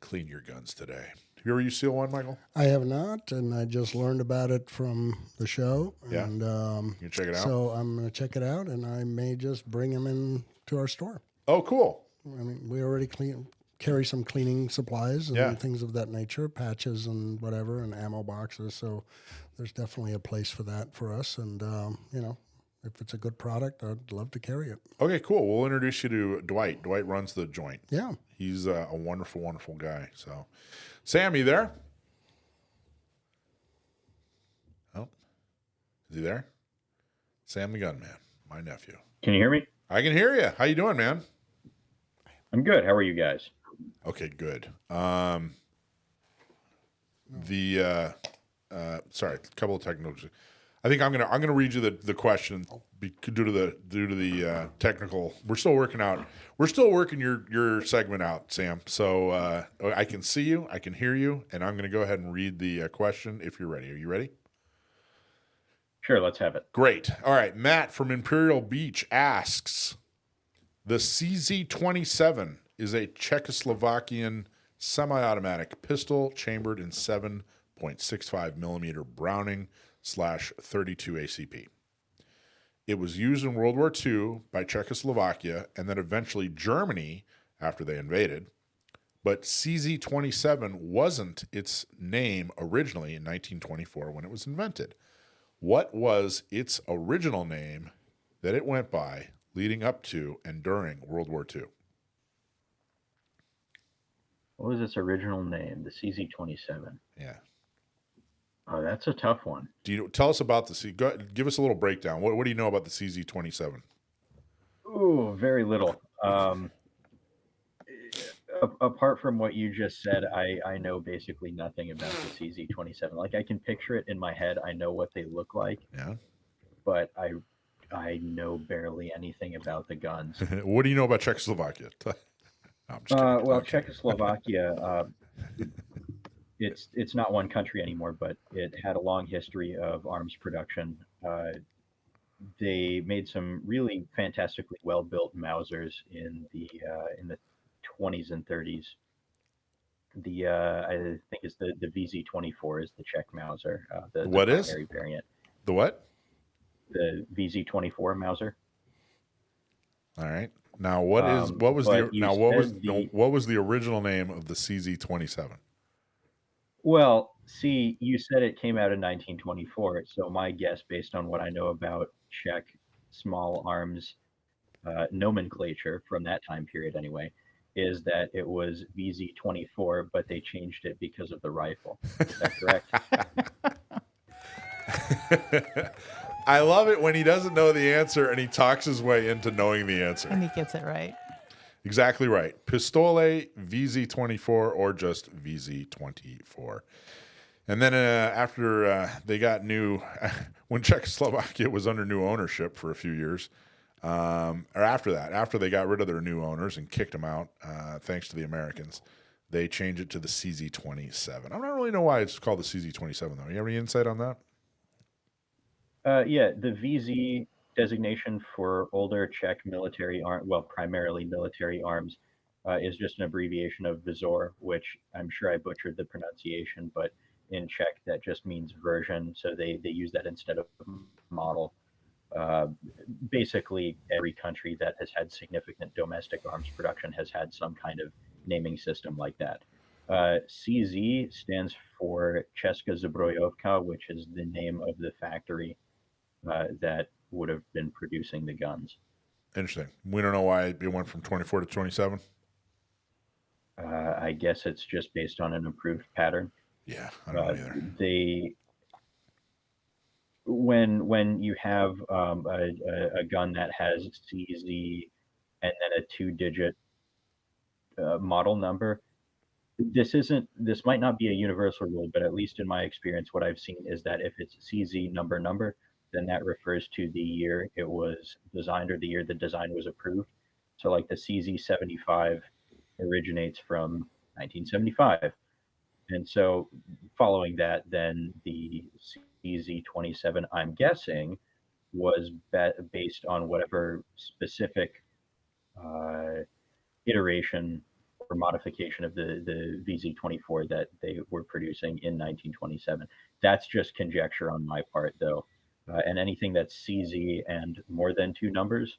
Clean your guns today. Have you ever used Seal One, Michael? I have not, and I just learned about it from the show. Yeah. And, You can check it out. So I'm going to check it out, and I may just bring them in to our store. Oh, cool. I mean, we already carry some cleaning supplies and Yeah. things of that nature, patches and whatever, and ammo boxes. So there's definitely a place for that for us. And, if it's a good product, I'd love to carry it. Okay, cool. We'll introduce you to Dwight. Dwight runs the joint. Yeah. He's a wonderful, wonderful guy. So, Sam, you there? Oh, is he there? Sam the Gunman, my nephew. Can you hear me? I can hear you. How you doing, man? I'm good. How are you guys? Okay, good. Sorry, a couple of technical. I think I'm gonna read you the question due to the technical. We're still working your segment out, Sam. So I can see you, I can hear you, and I'm gonna go ahead and read the question if you're ready. Are you ready? Sure, let's have it. Great. All right. Matt from Imperial Beach asks, the CZ-27 is a Czechoslovakian semi-automatic pistol chambered in 7.65 millimeter Browning /32 ACP. It was used in World War II by Czechoslovakia and then eventually Germany after they invaded. But CZ-27 wasn't its name originally in 1924 when it was invented. What was its original name that it went by leading up to and during World War II? What was its original name? The CZ-27. Yeah. Oh, that's a tough one. Tell us about give us a little breakdown. What do you know about the CZ-27? Ooh, very little. Apart from what you just said, I know basically nothing about the CZ-27. Like, I can picture it in my head. I know what they look like. Yeah. But I know barely anything about the guns. What do you know about Czechoslovakia? No, I'm just kidding. Well, Okay. Czechoslovakia, it's not one country anymore, but it had a long history of arms production. They made some really fantastically well-built Mausers in the 20s and 30s. I think it's the VZ-24 is the Czech Mauser, the primary variant. The what? The VZ-24 Mauser. All right. Now, what was the original name of the CZ-27? Well, see, you said it came out in 1924, so my guess, based on what I know about Czech small arms nomenclature from that time period anyway, is that it was VZ-24, but they changed it because of the rifle. Is that correct? I love it when he doesn't know the answer and he talks his way into knowing the answer. And he gets it right. Exactly right. Pistole VZ-24 or just VZ-24. And then after they got when Czechoslovakia was under new ownership for a few years, or after they got rid of their new owners and kicked them out, thanks to the Americans, they changed it to the CZ-27. I don't really know why it's called the CZ-27, though. You have any insight on that? Yeah, the VZ designation for older Czech primarily military arms, is just an abbreviation of Vizor, which I'm sure I butchered the pronunciation, but in Czech that just means version, so they use that instead of model. Basically, every country that has had significant domestic arms production has had some kind of naming system like that. CZ stands for Česká zbrojovka, which is the name of the factory that would have been producing the guns. Interesting. We don't know why it went from 24 to 27? I guess it's just based on an improved pattern. Yeah, I don't know either. When you have a gun that has CZ and then a 2-digit model number, this might not be a universal rule, but at least in my experience, what I've seen is that if it's CZ number, then that refers to the year it was designed or the year the design was approved. So like the CZ-75 originates from 1975. And so following that, then the CZ-27, I'm guessing, was based on whatever specific iteration or modification of the VZ-24 that they were producing in 1927. That's just conjecture on my part, though. And anything that's CZ and more than 2 numbers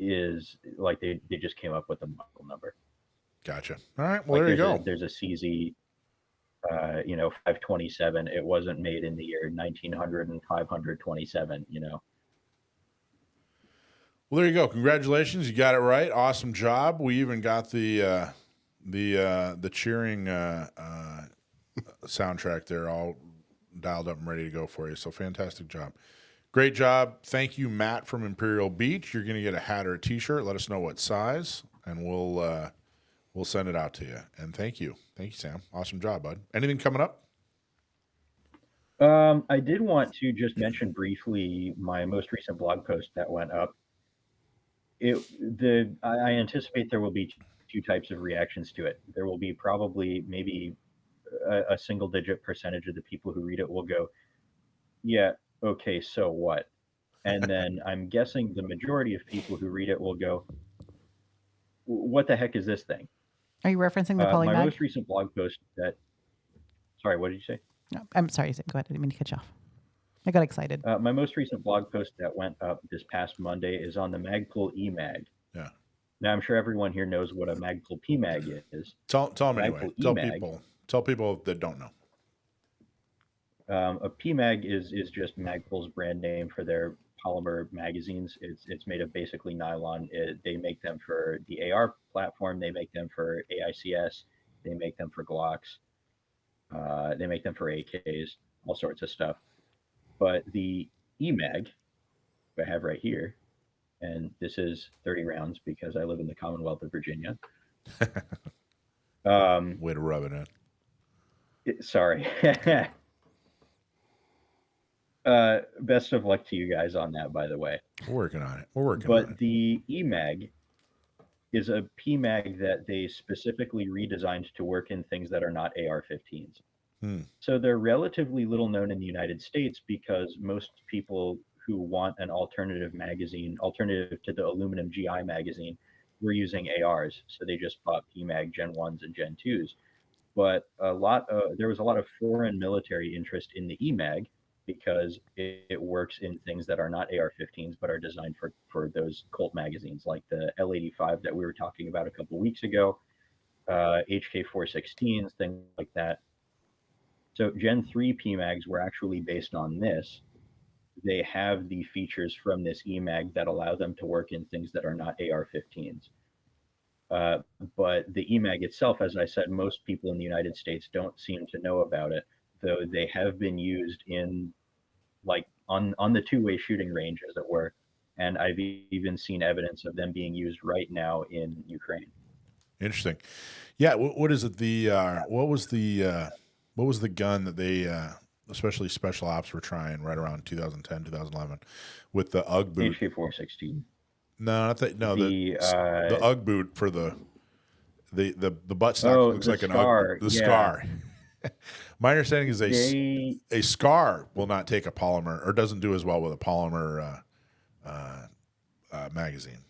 is like they just came up with a model number. Gotcha. All right. Well, there you go. There's a CZ, 527. It wasn't made in the year 1900 and 527. Well, there you go. Congratulations. You got it right. Awesome job. We even got the cheering soundtrack there all dialed up and ready to go for you. So fantastic job. Great job. Thank you, Matt from Imperial Beach. You're going to get a hat or a T-shirt. Let us know what size, and we'll send it out to you. And thank you, Sam. Awesome job, bud. Anything coming up? I did want to just mention briefly my most recent blog post that went up. I anticipate there will be two types of reactions to it. There will be probably maybe a single digit percentage of the people who read it will go, yeah, okay, so what? And then I'm guessing the majority of people who read it will go, what the heck is this thing? Are you referencing the My polymag? most recent blog post sorry, what did you say? No, I'm sorry. Go ahead. I didn't mean to cut you off. I got excited. My most recent blog post that went up this past Monday is on the Magpul eMag. Yeah. Now, I'm sure everyone here knows what a Magpul PMag is. Tell them anyway. Magpul Tell people that don't know. A PMag is just Magpul's brand name for their polymer magazines. It's made of basically nylon. They make them for the AR platform. They make them for AICS. They make them for Glocks. They make them for AKs, all sorts of stuff. But the eMag I have right here, and this is 30 rounds because I live in the Commonwealth of Virginia. Way to rub it in. Sorry. Best of luck to you guys on that, by the way. We're working on it. But the eMag is a PMag that they specifically redesigned to work in things that are not AR-15s. So they're relatively little known in the United States because most people who want an alternative to the aluminum GI magazine were using ARs. So they just bought PMag Gen 1s and Gen 2s. But there was a lot of foreign military interest in the eMag because it works in things that are not AR-15s but are designed for those Colt magazines, like the L85 that we were talking about a couple weeks ago, HK416s, things like that. So Gen 3 PMags were actually based on this. They have the features from this eMag that allow them to work in things that are not AR-15s. But the eMag itself, as I said, most people in the United States don't seem to know about it, though they have been used in, like, on the two-way shooting range, as it were. And I've even seen evidence of them being used right now in Ukraine. Interesting. Yeah. What is it? What was the gun that they, especially special ops, were trying right around 2010, 2011 with the UGG boot? HK416. No, not that. No, the UGG boot for the buttstock looks like an UGG boot. The SCAR. My understanding is a SCAR will not take a polymer, or doesn't do as well with a polymer magazine.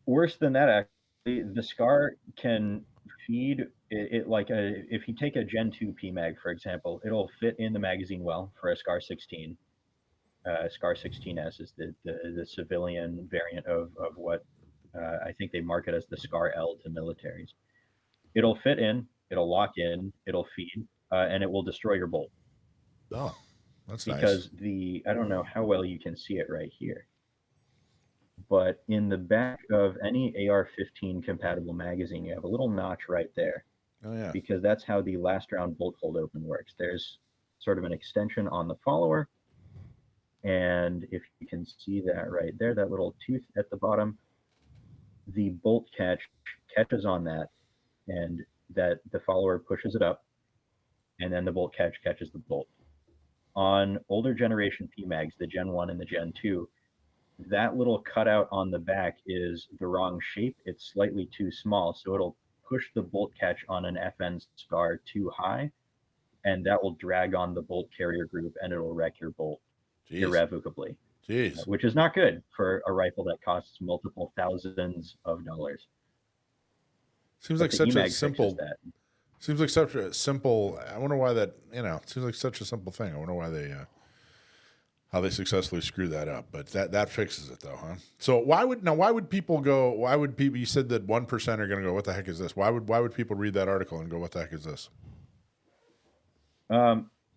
Worse than that, actually, the SCAR can feed it like if you take a Gen 2 PMag, for example, it'll fit in the magazine well for a SCAR 16. SCAR 16S is the civilian variant of what I think they market as the SCAR L to militaries. It'll fit in, it'll lock in, it'll feed, and it will destroy your bolt. Oh, that's because nice. I don't know how well you can see it right here, but in the back of any AR-15 compatible magazine, you have a little notch right there. Oh, yeah. Because that's how the last round bolt hold open works. There's sort of an extension on the follower. And if you can see that right there, that little tooth at the bottom, the bolt catch catches on that, and that the follower pushes it up, and then the bolt catch catches the bolt. On older generation PMags, the Gen 1 and the Gen 2, that little cutout on the back is the wrong shape. It's slightly too small, so it'll push the bolt catch on an FN SCAR too high, and that will drag on the bolt carrier group, and it'll wreck your bolt irrevocably. Jeez. Which is not good for a rifle that costs multiple thousands of dollars. Seems like such a simple. Seems like such a simple. I wonder why that. Seems like such a simple thing. I wonder why they. How they successfully screw that up, but that fixes it though, huh? So why would people go? Why would people? You said that 1% are going to go, what the heck is this? Why would people read that article and go, what the heck is this?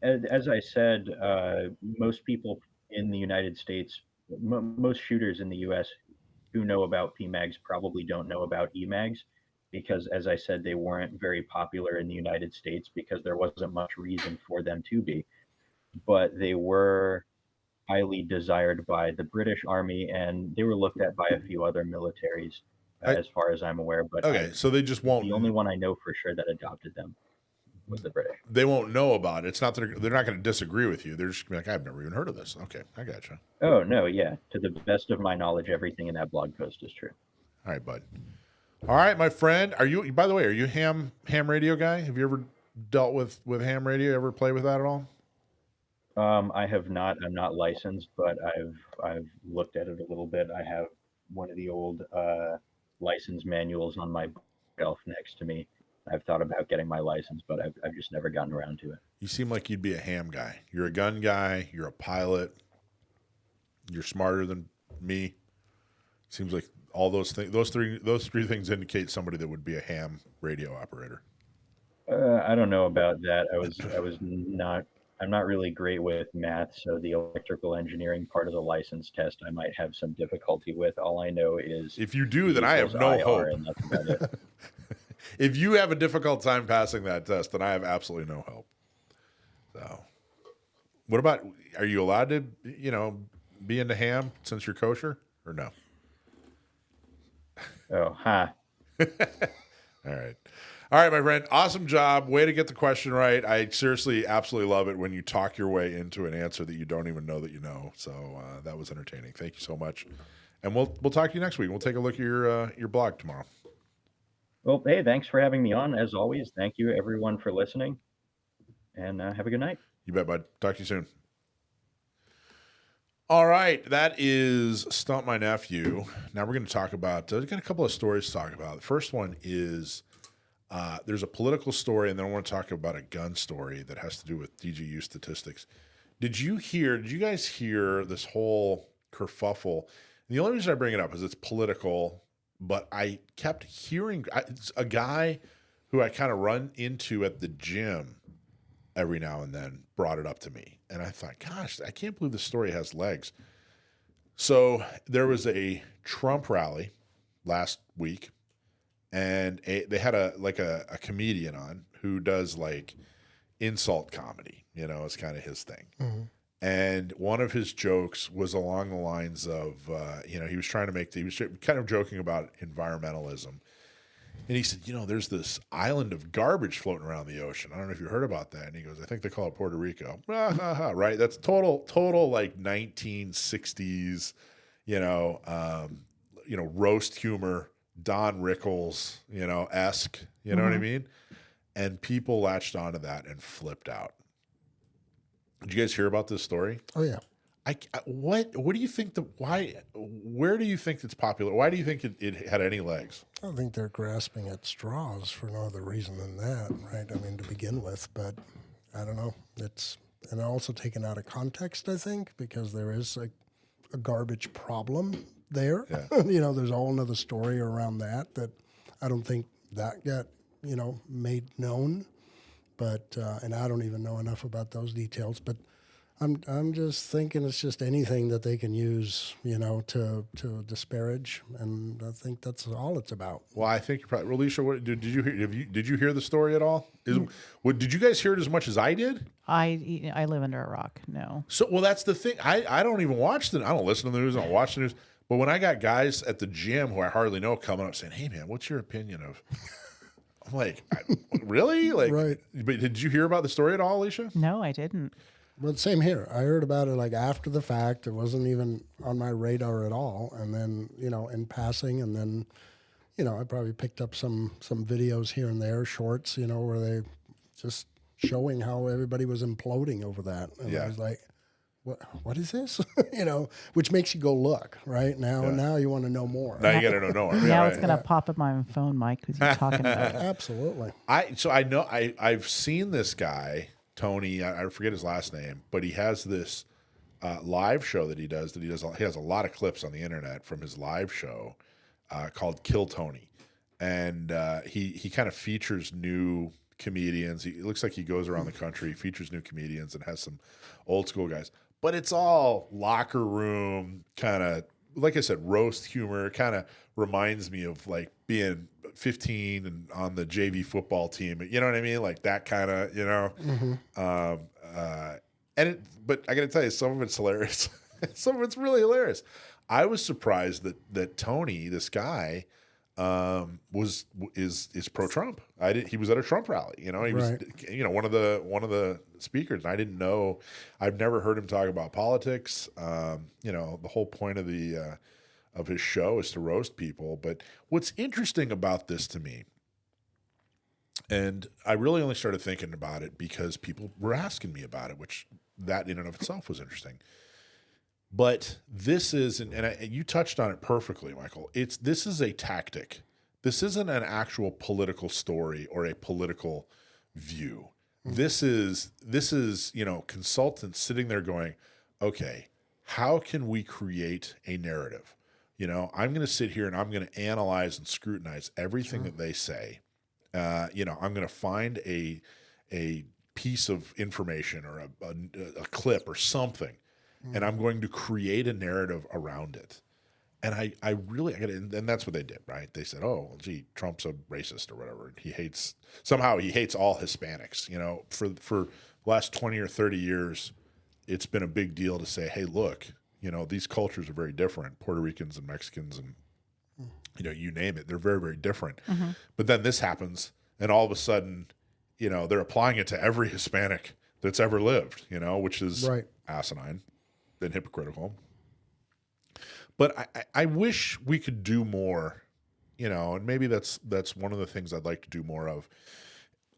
As I said, most people in the United States, most shooters in the U.S. who know about PMags probably don't know about eMags, because, as I said, they weren't very popular in the United States because there wasn't much reason for them to be, but they were highly desired by the British Army, and they were looked at by a few other militaries, I, as far as I'm aware. But okay, so they just won't. the only one I know for sure that adopted them was the British. They won't know about it. It's not that they're not going to disagree with you. They're just gonna be like, I've never even heard of this. Okay, I gotcha. Oh no, yeah. To the best of my knowledge, everything in that blog post is true. All right, bud. All right, my friend. Are you? By the way, are you a ham radio guy? Have you ever dealt with ham radio? Ever play with that at all? I have not. I'm not licensed, but I've looked at it a little bit. I have one of the old license manuals on my shelf next to me. I've thought about getting my license, but I've just never gotten around to it. You seem like you'd be a ham guy. You're a gun guy. You're a pilot. You're smarter than me. Seems like all those things. Those three things indicate somebody that would be a ham radio operator. I don't know about that. I'm not really great with math, so the electrical engineering part of the license test I might have some difficulty with. All I know is if you do, then I have no hope. And that's about it. If you have a difficult time passing that test, then I have absolutely no hope. So, what about? Are you allowed to, be into ham since you're kosher, or no? Oh, huh. All right, my friend. Awesome job. Way to get the question right. I seriously, absolutely love it when you talk your way into an answer that you don't even know that you know. So that was entertaining. Thank you so much. And we'll talk to you next week. We'll take a look at your blog tomorrow. Well, hey, thanks for having me on. As always, thank you everyone for listening, and have a good night. You bet, bud. Talk to you soon. All right, that is Stump My Nephew. Now we're going to talk about, I've got a couple of stories to talk about. The first one is there's a political story, and then I want to talk about a gun story that has to do with DGU statistics. Did you guys hear this whole kerfuffle? And the only reason I bring it up is it's political, but I kept hearing it's a guy who I kind of run into at the gym every now and then brought it up to me. And I thought, gosh, I can't believe this story has legs. So there was a Trump rally last week, and they had a comedian on who does like insult comedy. It's kind of his thing. Mm-hmm. And one of his jokes was along the lines of, he was kind of joking about environmentalism. And he said, there's this island of garbage floating around the ocean. I don't know if you heard about that. And he goes, I think they call it Puerto Rico. Right? That's total like 1960s, roast humor, Don Rickles, esque. You know what I mean? And people latched onto that and flipped out. Did you guys hear about this story? Oh yeah. What do you think where do you think it's popular? Why do you think it had any legs? I think they're grasping at straws for no other reason than that, right? I mean, to begin with, but I don't know. And also taken out of context, I think, because there is a garbage problem there. Yeah. There's a whole nother story around that I don't think that got, made known. But, and I don't even know enough about those details, but I'm just thinking it's just anything that they can use, to disparage, and I think that's all it's about. Well, I think you're probably, Alicia, did you hear? Did you hear the story at all? Did you guys hear it as much as I did? I live under a rock. No. So, well, that's the thing. I don't even watch I don't listen to the news. I don't watch the news. But when I got guys at the gym who I hardly know coming up saying, "Hey, man, what's your opinion of?" I'm like, really? Like, right. But did you hear about the story at all, Alicia? No, I didn't. Well, same here. I heard about it like after the fact. It wasn't even on my radar at all. And then, in passing, and then, I probably picked up some videos here and there, shorts, where they just showing how everybody was imploding over that. And I was like, what is this? Which makes you go look right now. Yeah. Now you want to know more. Now you got to know more. Now it's going to pop up on my phone, Mike, because you're talking about it. Absolutely. I know I've seen this guy, Tony. I forget his last name, but he has this live show that he does. He has a lot of clips on the internet from his live show called Kill Tony, and he kind of features new comedians. It looks like he goes around the country, features new comedians, and has some old school guys. But it's all locker room kind of, like I said, roast humor. Kind of reminds me of like being 15 and on the JV football team. You know what I mean? Like that kind of, but I got to tell you, some of it's hilarious. Some of it's really hilarious. I was surprised that Tony, this guy, is pro-Trump. He was at a Trump rally. He was, one of the speakers. And I didn't know. I've never heard him talk about politics. The whole point of of his show is to roast people. But what's interesting about this to me, and I really only started thinking about it because people were asking me about it, which that in and of itself was interesting. But this is, and you touched on it perfectly, Michael. This is a tactic. This isn't an actual political story or a political view. This is consultants sitting there going, okay, how can we create a narrative? I'm going to sit here and I'm going to analyze and scrutinize everything that they say. I'm going to find a piece of information or a clip or something. And I'm going to create a narrative around it. And I and that's what they did, right? They said, oh, well, gee, Trump's a racist or whatever. He hates all Hispanics. For the last 20 or 30 years, it's been a big deal to say, hey, look, these cultures are very different. Puerto Ricans and Mexicans and, you name it. They're very, very different. Mm-hmm. But then this happens, and all of a sudden, they're applying it to every Hispanic that's ever lived, which is asinine and hypocritical. But I wish we could do more, and maybe that's one of the things I'd like to do more of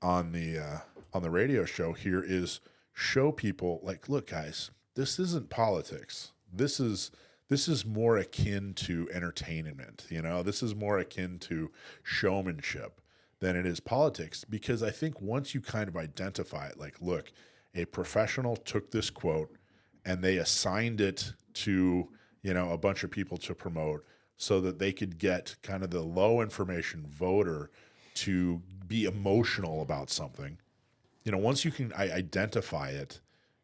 on the radio show here is show people like, look, guys, this isn't politics. This is more akin to entertainment. This is more akin to showmanship than it is politics, because I think once you kind of identify it, like, look, a professional took this quote and they assigned it to, a bunch of people to promote so that they could get kind of the low information voter to be emotional about something. Once you can identify it,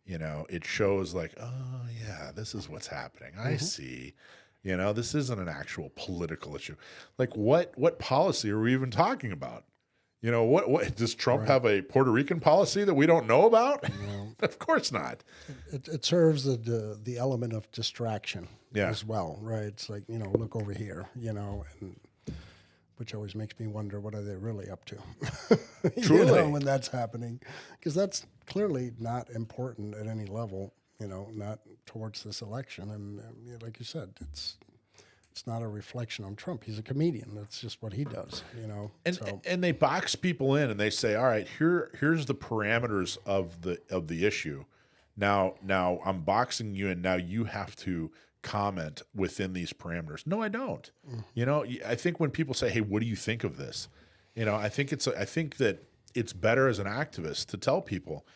it shows like, oh yeah, this is what's happening. I see. This isn't an actual political issue. Like what policy are we even talking about? What does Trump have a Puerto Rican policy that we don't know about? No. Of course not. It serves the element of distraction as well, right? It's like, look over here, and which always makes me wonder, what are they really up to? Truly. When that's happening, because that's clearly not important at any level, not towards this election. And like you said, it's not a reflection on Trump. He's a comedian. That's just what he does, And they box people in and they say, all right, here's the parameters of the issue. Now I'm boxing you in. Now you have to comment within these parameters. No, I don't. I think when people say, hey, what do you think of this? I think that it's better as an activist to tell people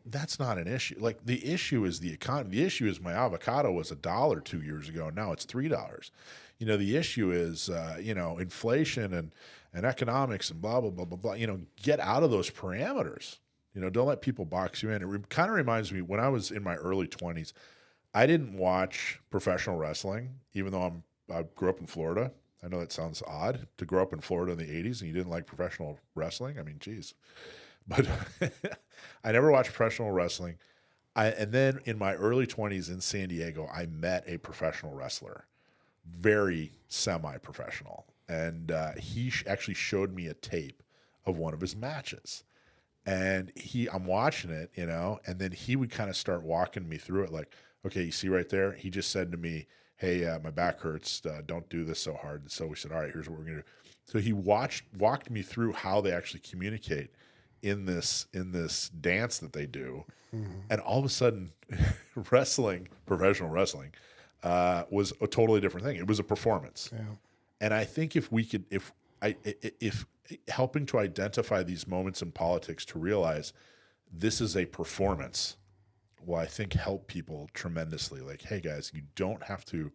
that's not an issue. Like, the issue is the economy. The issue is my avocado was $1 2 years ago. Now it's $3. The issue is, inflation and economics and blah, blah, blah, blah, blah. Get out of those parameters. Don't let people box you in. It kind of reminds me, when I was in my early 20s, I didn't watch professional wrestling, even though I grew up in Florida. I know that sounds odd to grow up in Florida in the 80s and you didn't like professional wrestling. I mean, geez. But I never watched professional wrestling. And then in my early 20s in San Diego, I met a professional wrestler, very semi-professional. And he actually showed me a tape of one of his matches. And I'm watching it, and then he would kind of start walking me through it like, okay, you see right there? He just said to me, hey, my back hurts. Don't do this so hard. And so we said, all right, here's what we're going to do. So he walked me through how they actually communicate in this dance that they do. Mm-hmm. And all of a sudden, professional wrestling, was a totally different thing. It was a performance. Yeah. And I think if helping to identify these moments in politics to realize this is a performance will, I think, help people tremendously. Like, hey guys, you don't have to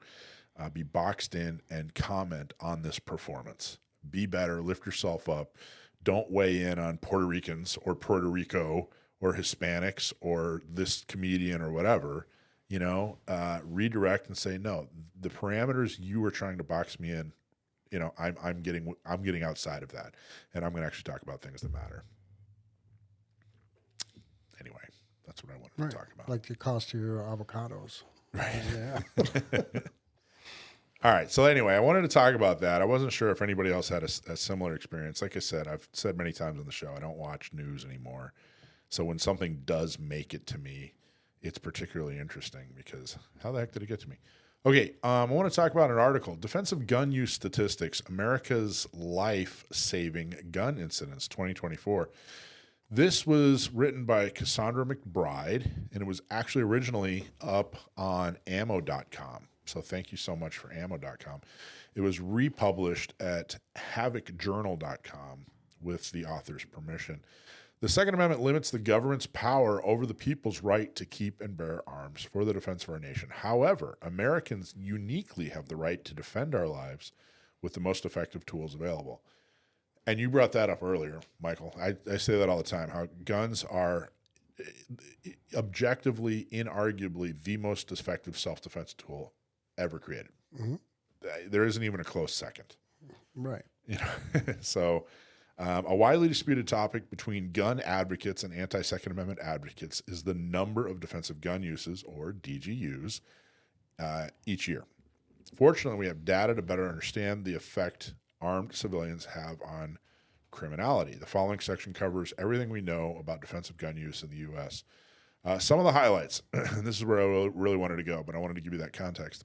be boxed in and comment on this performance. Be better, lift yourself up. Don't weigh in on Puerto Ricans or Puerto Rico or Hispanics or this comedian or whatever. Redirect and say, no, the parameters you were trying to box me in, I'm getting outside of that, and I'm going to actually talk about things that matter. Anyway, That's what I wanted Right. to talk about. Like the cost of your avocados. Right. Yeah. All right. So anyway, I wanted to talk about that. I wasn't sure if anybody else had a similar experience. Like I said, I've said many times on the show, I don't watch news anymore. So when something does make it to me, it's particularly interesting because how the heck did it get to me? Okay. I want to talk about an article, Defensive Gun Use Statistics, America's Life-Saving Gun Incidents 2024. This was written by Cassandra McBride, and it was actually originally up on ammo.com. So thank you so much for ammo.com. It was republished at havocjournal.com with the author's permission. The Second Amendment limits the government's power over the people's right to keep and bear arms for the defense of our nation. However, Americans uniquely have the right to defend our lives with the most effective tools available. And you brought that up earlier, Michael. I say that all the time, how guns are objectively, inarguably, the most effective self-defense tool ever created. Mm-hmm. There isn't even a close second. Right. You know, so a widely disputed topic between gun advocates and anti-Second Amendment advocates is the number of defensive gun uses, or DGUs, each year. Fortunately, we have data to better understand the effect armed civilians have on criminality. The following section covers everything we know about defensive gun use in the U.S. Some of the highlights, and this is where I really wanted to go, but I wanted to give you that context.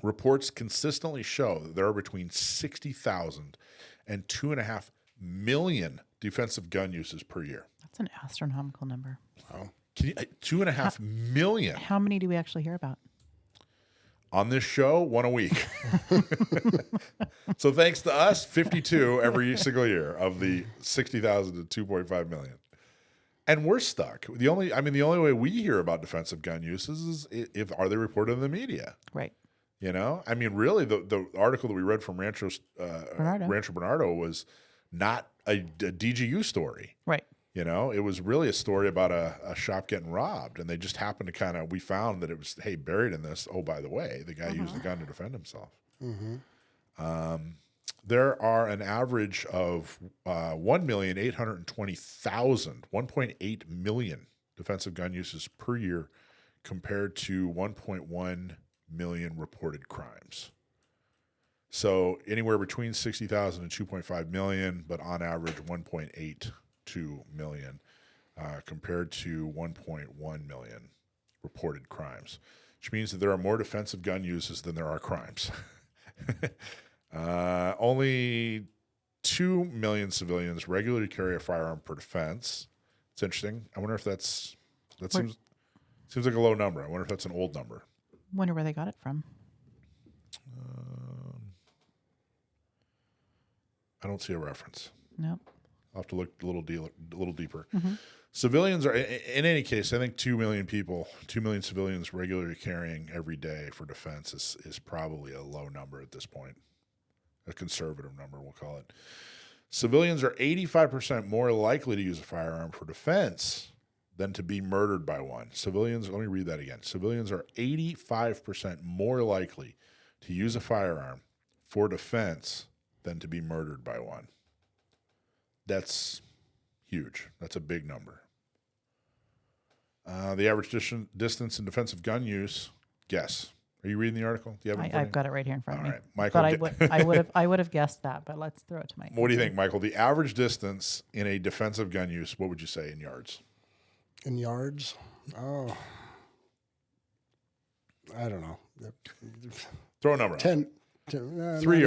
Reports consistently show that there are between 60,000 and 2.5 million defensive gun uses per year. That's an astronomical number. Wow. Can you, 2.5 million? How many do we actually hear about? On this show, one a week. So thanks to us, 52 every single year of the 60,000 to 2.5 million. And we're stuck. The only way we hear about defensive gun uses is if are they reported in the media? Right. You know, I mean, really, the article that we read from Rancho Bernardo was not a DGU story. Right. You know, it was really a story about a shop getting robbed, and they just happened to we found that it was, hey, buried in this. Oh, by the way, the guy used the gun to defend himself. Mm-hmm. There are an average of 1,820,000, 1.8 million defensive gun uses per year compared to 1.1 million reported crimes. So anywhere between 60,000 and 2.5 million, but on average 1.82 million compared to 1.1 million reported crimes, which means that there are more defensive gun uses than there are crimes. Only 2 million civilians regularly carry a firearm per defense. It's interesting. I wonder if that seems like a low number. I wonder if that's an old number. Wonder where they got it from. I don't see a reference. Nope. I'll have to look a little deeper. Mm-hmm. Civilians are, in any case, I think 2 million civilians regularly carrying every day for defense is probably a low number at this point. A conservative number, we'll call it. Civilians are 85% more likely to use a firearm for defense than to be murdered by one. Civilians, let me read that again. Civilians are 85% more likely to use a firearm for defense than to be murdered by one. That's huge. That's a big number. The average distance in defensive gun use, guess. Are you reading the article? Do you have it in front of I've you? got it right here in front of me. All right, Michael. But I would have guessed that, but let's throw it to Mike. What do you think, Michael? The average distance in a defensive gun use, what would you say in yards? In yards? Oh, I don't know. Throw a number out. 10. 3 yards. 3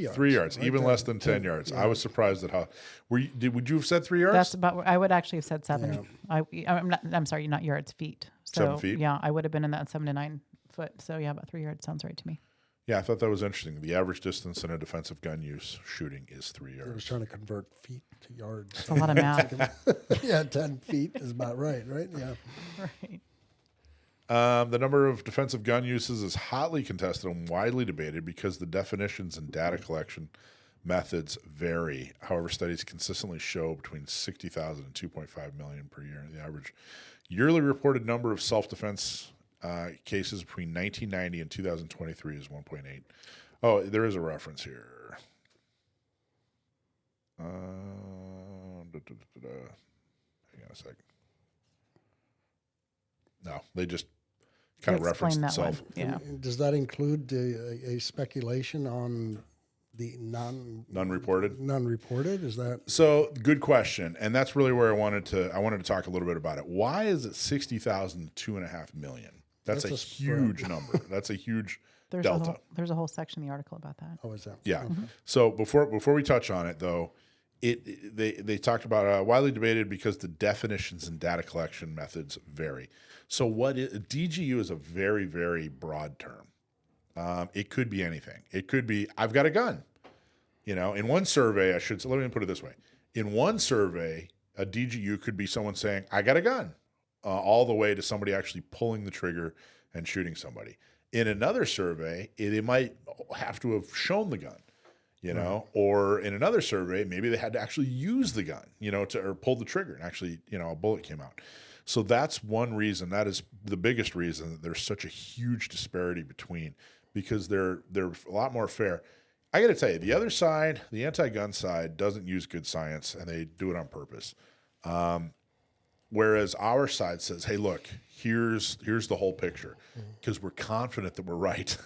yards. 3 yards, Right even there. less than 10 yards. Yeah. I was surprised at how. Would you have said 3 yards? That's about. I would actually have said 7. I'm sorry, not yards, feet. So 7 feet? yeah, I would have been in that 7 to 9 foot. So yeah, about 3 yards sounds right to me. Yeah, I thought that was interesting. The average distance in a defensive gun use shooting is 3 I was yards. trying to convert feet to yards. It's a lot of math. Yeah, 10 feet is about right? Yeah. Right. The number of defensive gun uses is hotly contested and widely debated because the definitions and data collection methods vary. However, studies consistently show between 60,000 and 2.5 million per year. The average yearly reported number of self-defense cases between 1990 and 2023 is 1.8. Oh, there is a reference here. Hang on a second. No, they just kind of Explain referenced that one. itself. Yeah. And does that include a speculation on the Non-reported? non-reported? Is that So good question. And that's really where I wanted to talk a little bit about it. Why is it 60,000 to 2.5 million? That's a huge number. That's a huge delta. There's a whole section in the article about that. oh, is that? Yeah. So before we touch on it, though, they talked about widely debated because the definitions and data collection methods vary. So DGU is a very, very broad term. It could be anything. It could be I've got a gun. In one survey, let me put it this way. In one survey, a DGU could be someone saying I got a gun, all the way to somebody actually pulling the trigger and shooting somebody. In another survey, they might have to have shown the gun. Or in another survey, maybe they had to actually use the gun, or pull the trigger and actually, a bullet came out. So that's one reason. That is the biggest reason that there's such a huge disparity between, because they're a lot more fair. I got to tell you, the other side, the anti-gun side, doesn't use good science, and they do it on purpose. Whereas our side says, hey, look, here's the whole picture, because we're confident that we're right.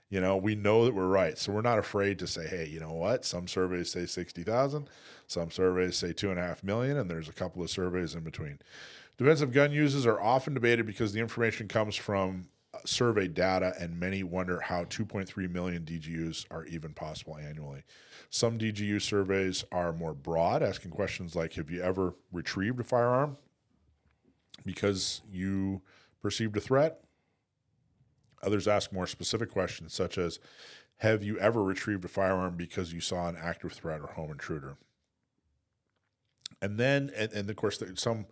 We know that we're right. So we're not afraid to say, hey, you know what? Some surveys say 60,000, some surveys say 2.5 million, and there's a couple of surveys in between. Defensive gun uses are often debated because the information comes from survey data, and many wonder how 2.3 million DGUs are even possible annually. Some DGU surveys are more broad, asking questions like, have you ever retrieved a firearm because you perceived a threat? Others ask more specific questions, such as, have you ever retrieved a firearm because you saw an active threat or home intruder? And then, and of course, some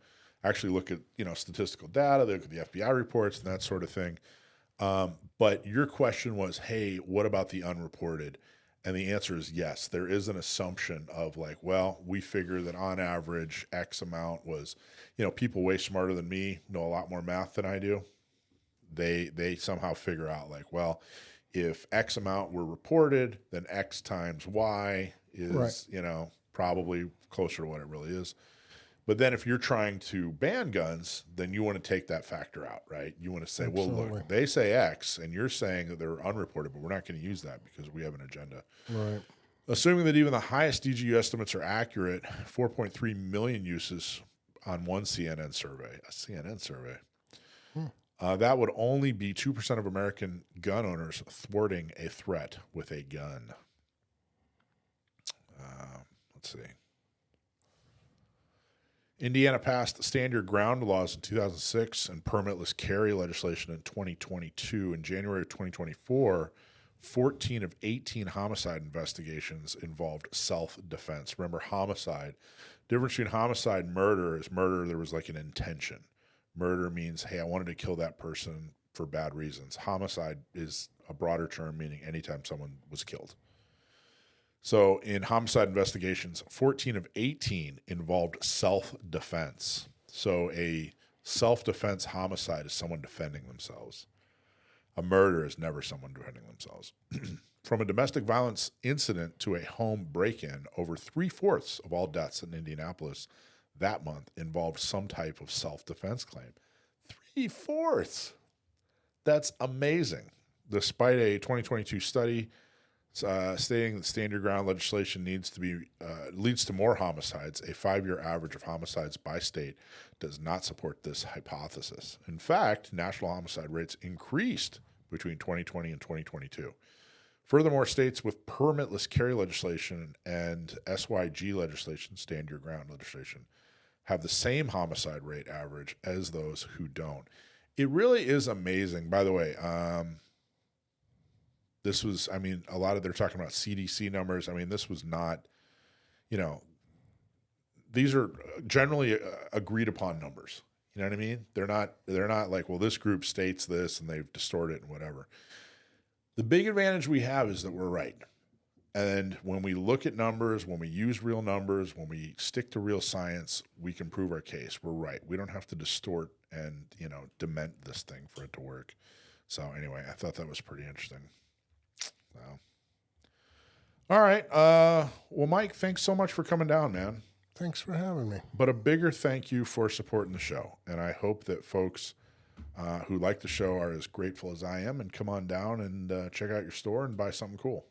actually look at, statistical data, they look at the FBI reports and that sort of thing. But your question was, hey, what about the unreported? And the answer is yes. There is an assumption of like, well, we figure that on average, X amount was, people way smarter than me know a lot more math than I do. They somehow figure out like, well, if X amount were reported, then X times Y is, Right. Probably closer to what it really is. But then if you're trying to ban guns, then you want to take that factor out, right? You want to say, well, Absolutely. look, they say X, and you're saying that they're unreported, but we're not going to use that because we have an agenda. Right. Assuming that even the highest DGU estimates are accurate, 4.3 million uses on one CNN survey, a CNN survey. That would only be 2% of American gun owners thwarting a threat with a gun. Let's see. Indiana passed stand your ground laws in 2006 and permitless carry legislation in 2022. In January of 2024, 14 of 18 homicide investigations involved self-defense. Remember, homicide. Difference between homicide and murder is murder, there was like an intention. Murder means, hey, I wanted to kill that person for bad reasons. Homicide is a broader term, meaning anytime someone was killed. So in homicide investigations, 14 of 18 involved self-defense. So a self-defense homicide is someone defending themselves. A murder is never someone defending themselves. From a domestic violence incident to a home break-in, over 3/4 of all deaths in Indianapolis that month involved some type of self-defense claim. 3/4. That's amazing. Despite a 2022 study stating that stand your ground legislation leads to more homicides, a 5-year average of homicides by state does not support this hypothesis. In fact, national homicide rates increased between 2020 and 2022. Furthermore, states with permitless carry legislation and SYG legislation, stand your ground legislation, have the same homicide rate average as those who don't. It really is amazing. By the way, this was, a lot of, they're talking about CDC numbers. This was not, these are generally agreed upon numbers. You know what I mean? They're not like, well, this group states this and they've distorted it and whatever. The big advantage we have is that we're right. And when we look at numbers, when we use real numbers, when we stick to real science, we can prove our case. We're right. We don't have to distort and, dement this thing for it to work. So anyway, I thought that was pretty interesting. So, all right. Well, Mike, thanks so much for coming down, man. Thanks for having me. But a bigger thank you for supporting the show. And I hope that folks who like the show are as grateful as I am, and come on down and check out your store and buy something cool.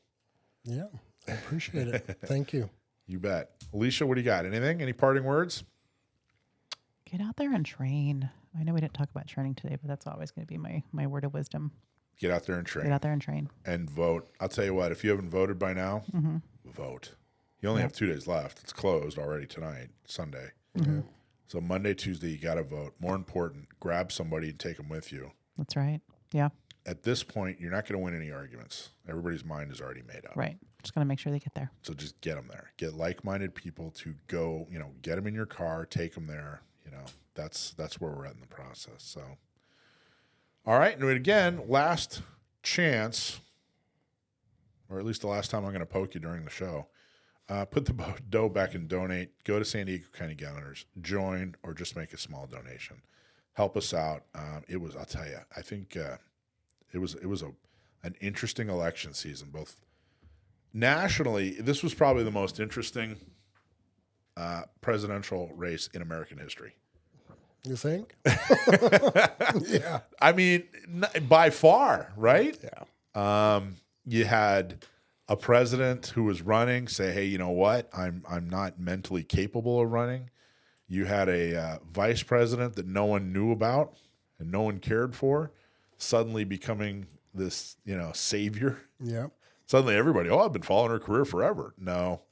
Yeah, I appreciate it. Thank you. You bet. Alicia, what do you got? Anything? Any parting words? Get out there and train. I know we didn't talk about training today, but that's always going to be my word of wisdom. Get out there and train. Get out there and train. And vote. I'll tell you what, if you haven't voted by now, vote. You only have 2 days left. It's closed already tonight, Sunday. So Monday, Tuesday, you got to vote. More important, grab somebody and take them with you. That's right. Yeah. At this point, you're not going to win any arguments. Everybody's mind is already made up. Right. Just going to make sure they get there. So just get them there. Get like-minded people to go, get them in your car, take them there. That's where we're at in the process. So, all right. And again, last chance, or at least the last time I'm going to poke you during the show. Put the dough back and donate. Go to San Diego County Gun Owners. Join or just make a small donation. Help us out. I'll tell you, I think it was an interesting election season, both nationally. This was probably the most interesting presidential race in American history. You think? Yeah. I mean, by far, right? Yeah. You had a president who was running say, hey, you know what? I'm not mentally capable of running. You had a vice president that no one knew about and no one cared for, suddenly becoming this, savior. Yeah. Suddenly everybody, I've been following her career forever. No,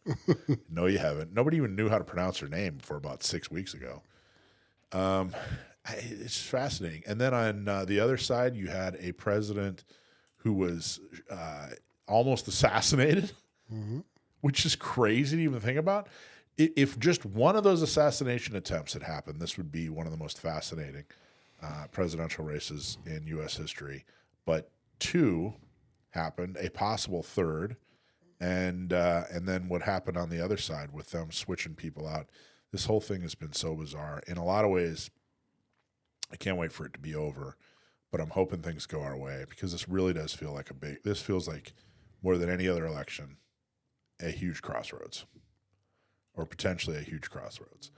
no, you haven't. Nobody even knew how to pronounce her name before about 6 weeks ago. It's just fascinating. And then on the other side, you had a president who was almost assassinated, which is crazy to even think about. If just one of those assassination attempts had happened, this would be one of the most fascinating presidential races in U.S. history. But 2 happened, a possible 3rd, and then what happened on the other side with them switching people out. This whole thing has been so bizarre. In a lot of ways, I can't wait for it to be over, but I'm hoping things go our way, because this really does feel like this feels like, more than any other election, a huge crossroads, or potentially a huge crossroads.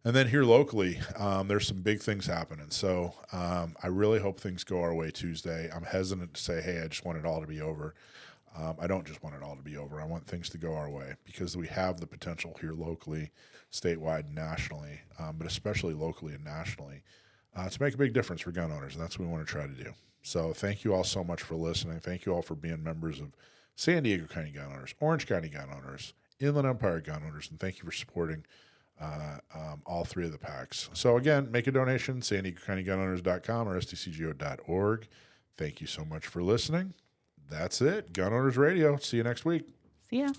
And then here locally, there's some big things happening. So I really hope things go our way Tuesday. I'm hesitant to say, hey, I just want it all to be over. I don't just want it all to be over. I want things to go our way, because we have the potential here locally, statewide, and nationally, but especially locally and nationally, to make a big difference for gun owners. And that's what we want to try to do. So thank you all so much for listening. Thank you all for being members of San Diego County Gun Owners, Orange County Gun Owners, Inland Empire Gun Owners, and thank you for supporting all 3 of the packs. So again, make a donation, SanDiegoCountyGunOwners.com or STCGO.org. Thank you so much for listening. That's it. Gun Owners Radio. See you next week. See ya.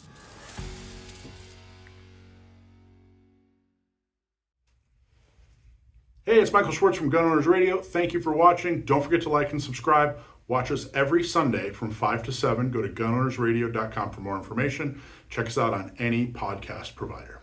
Hey, it's Michael Schwartz from Gun Owners Radio. Thank you for watching. Don't forget to like and subscribe. Watch us every Sunday from 5 to 7. Go to GunOwnersRadio.com for more information. Check us out on any podcast provider.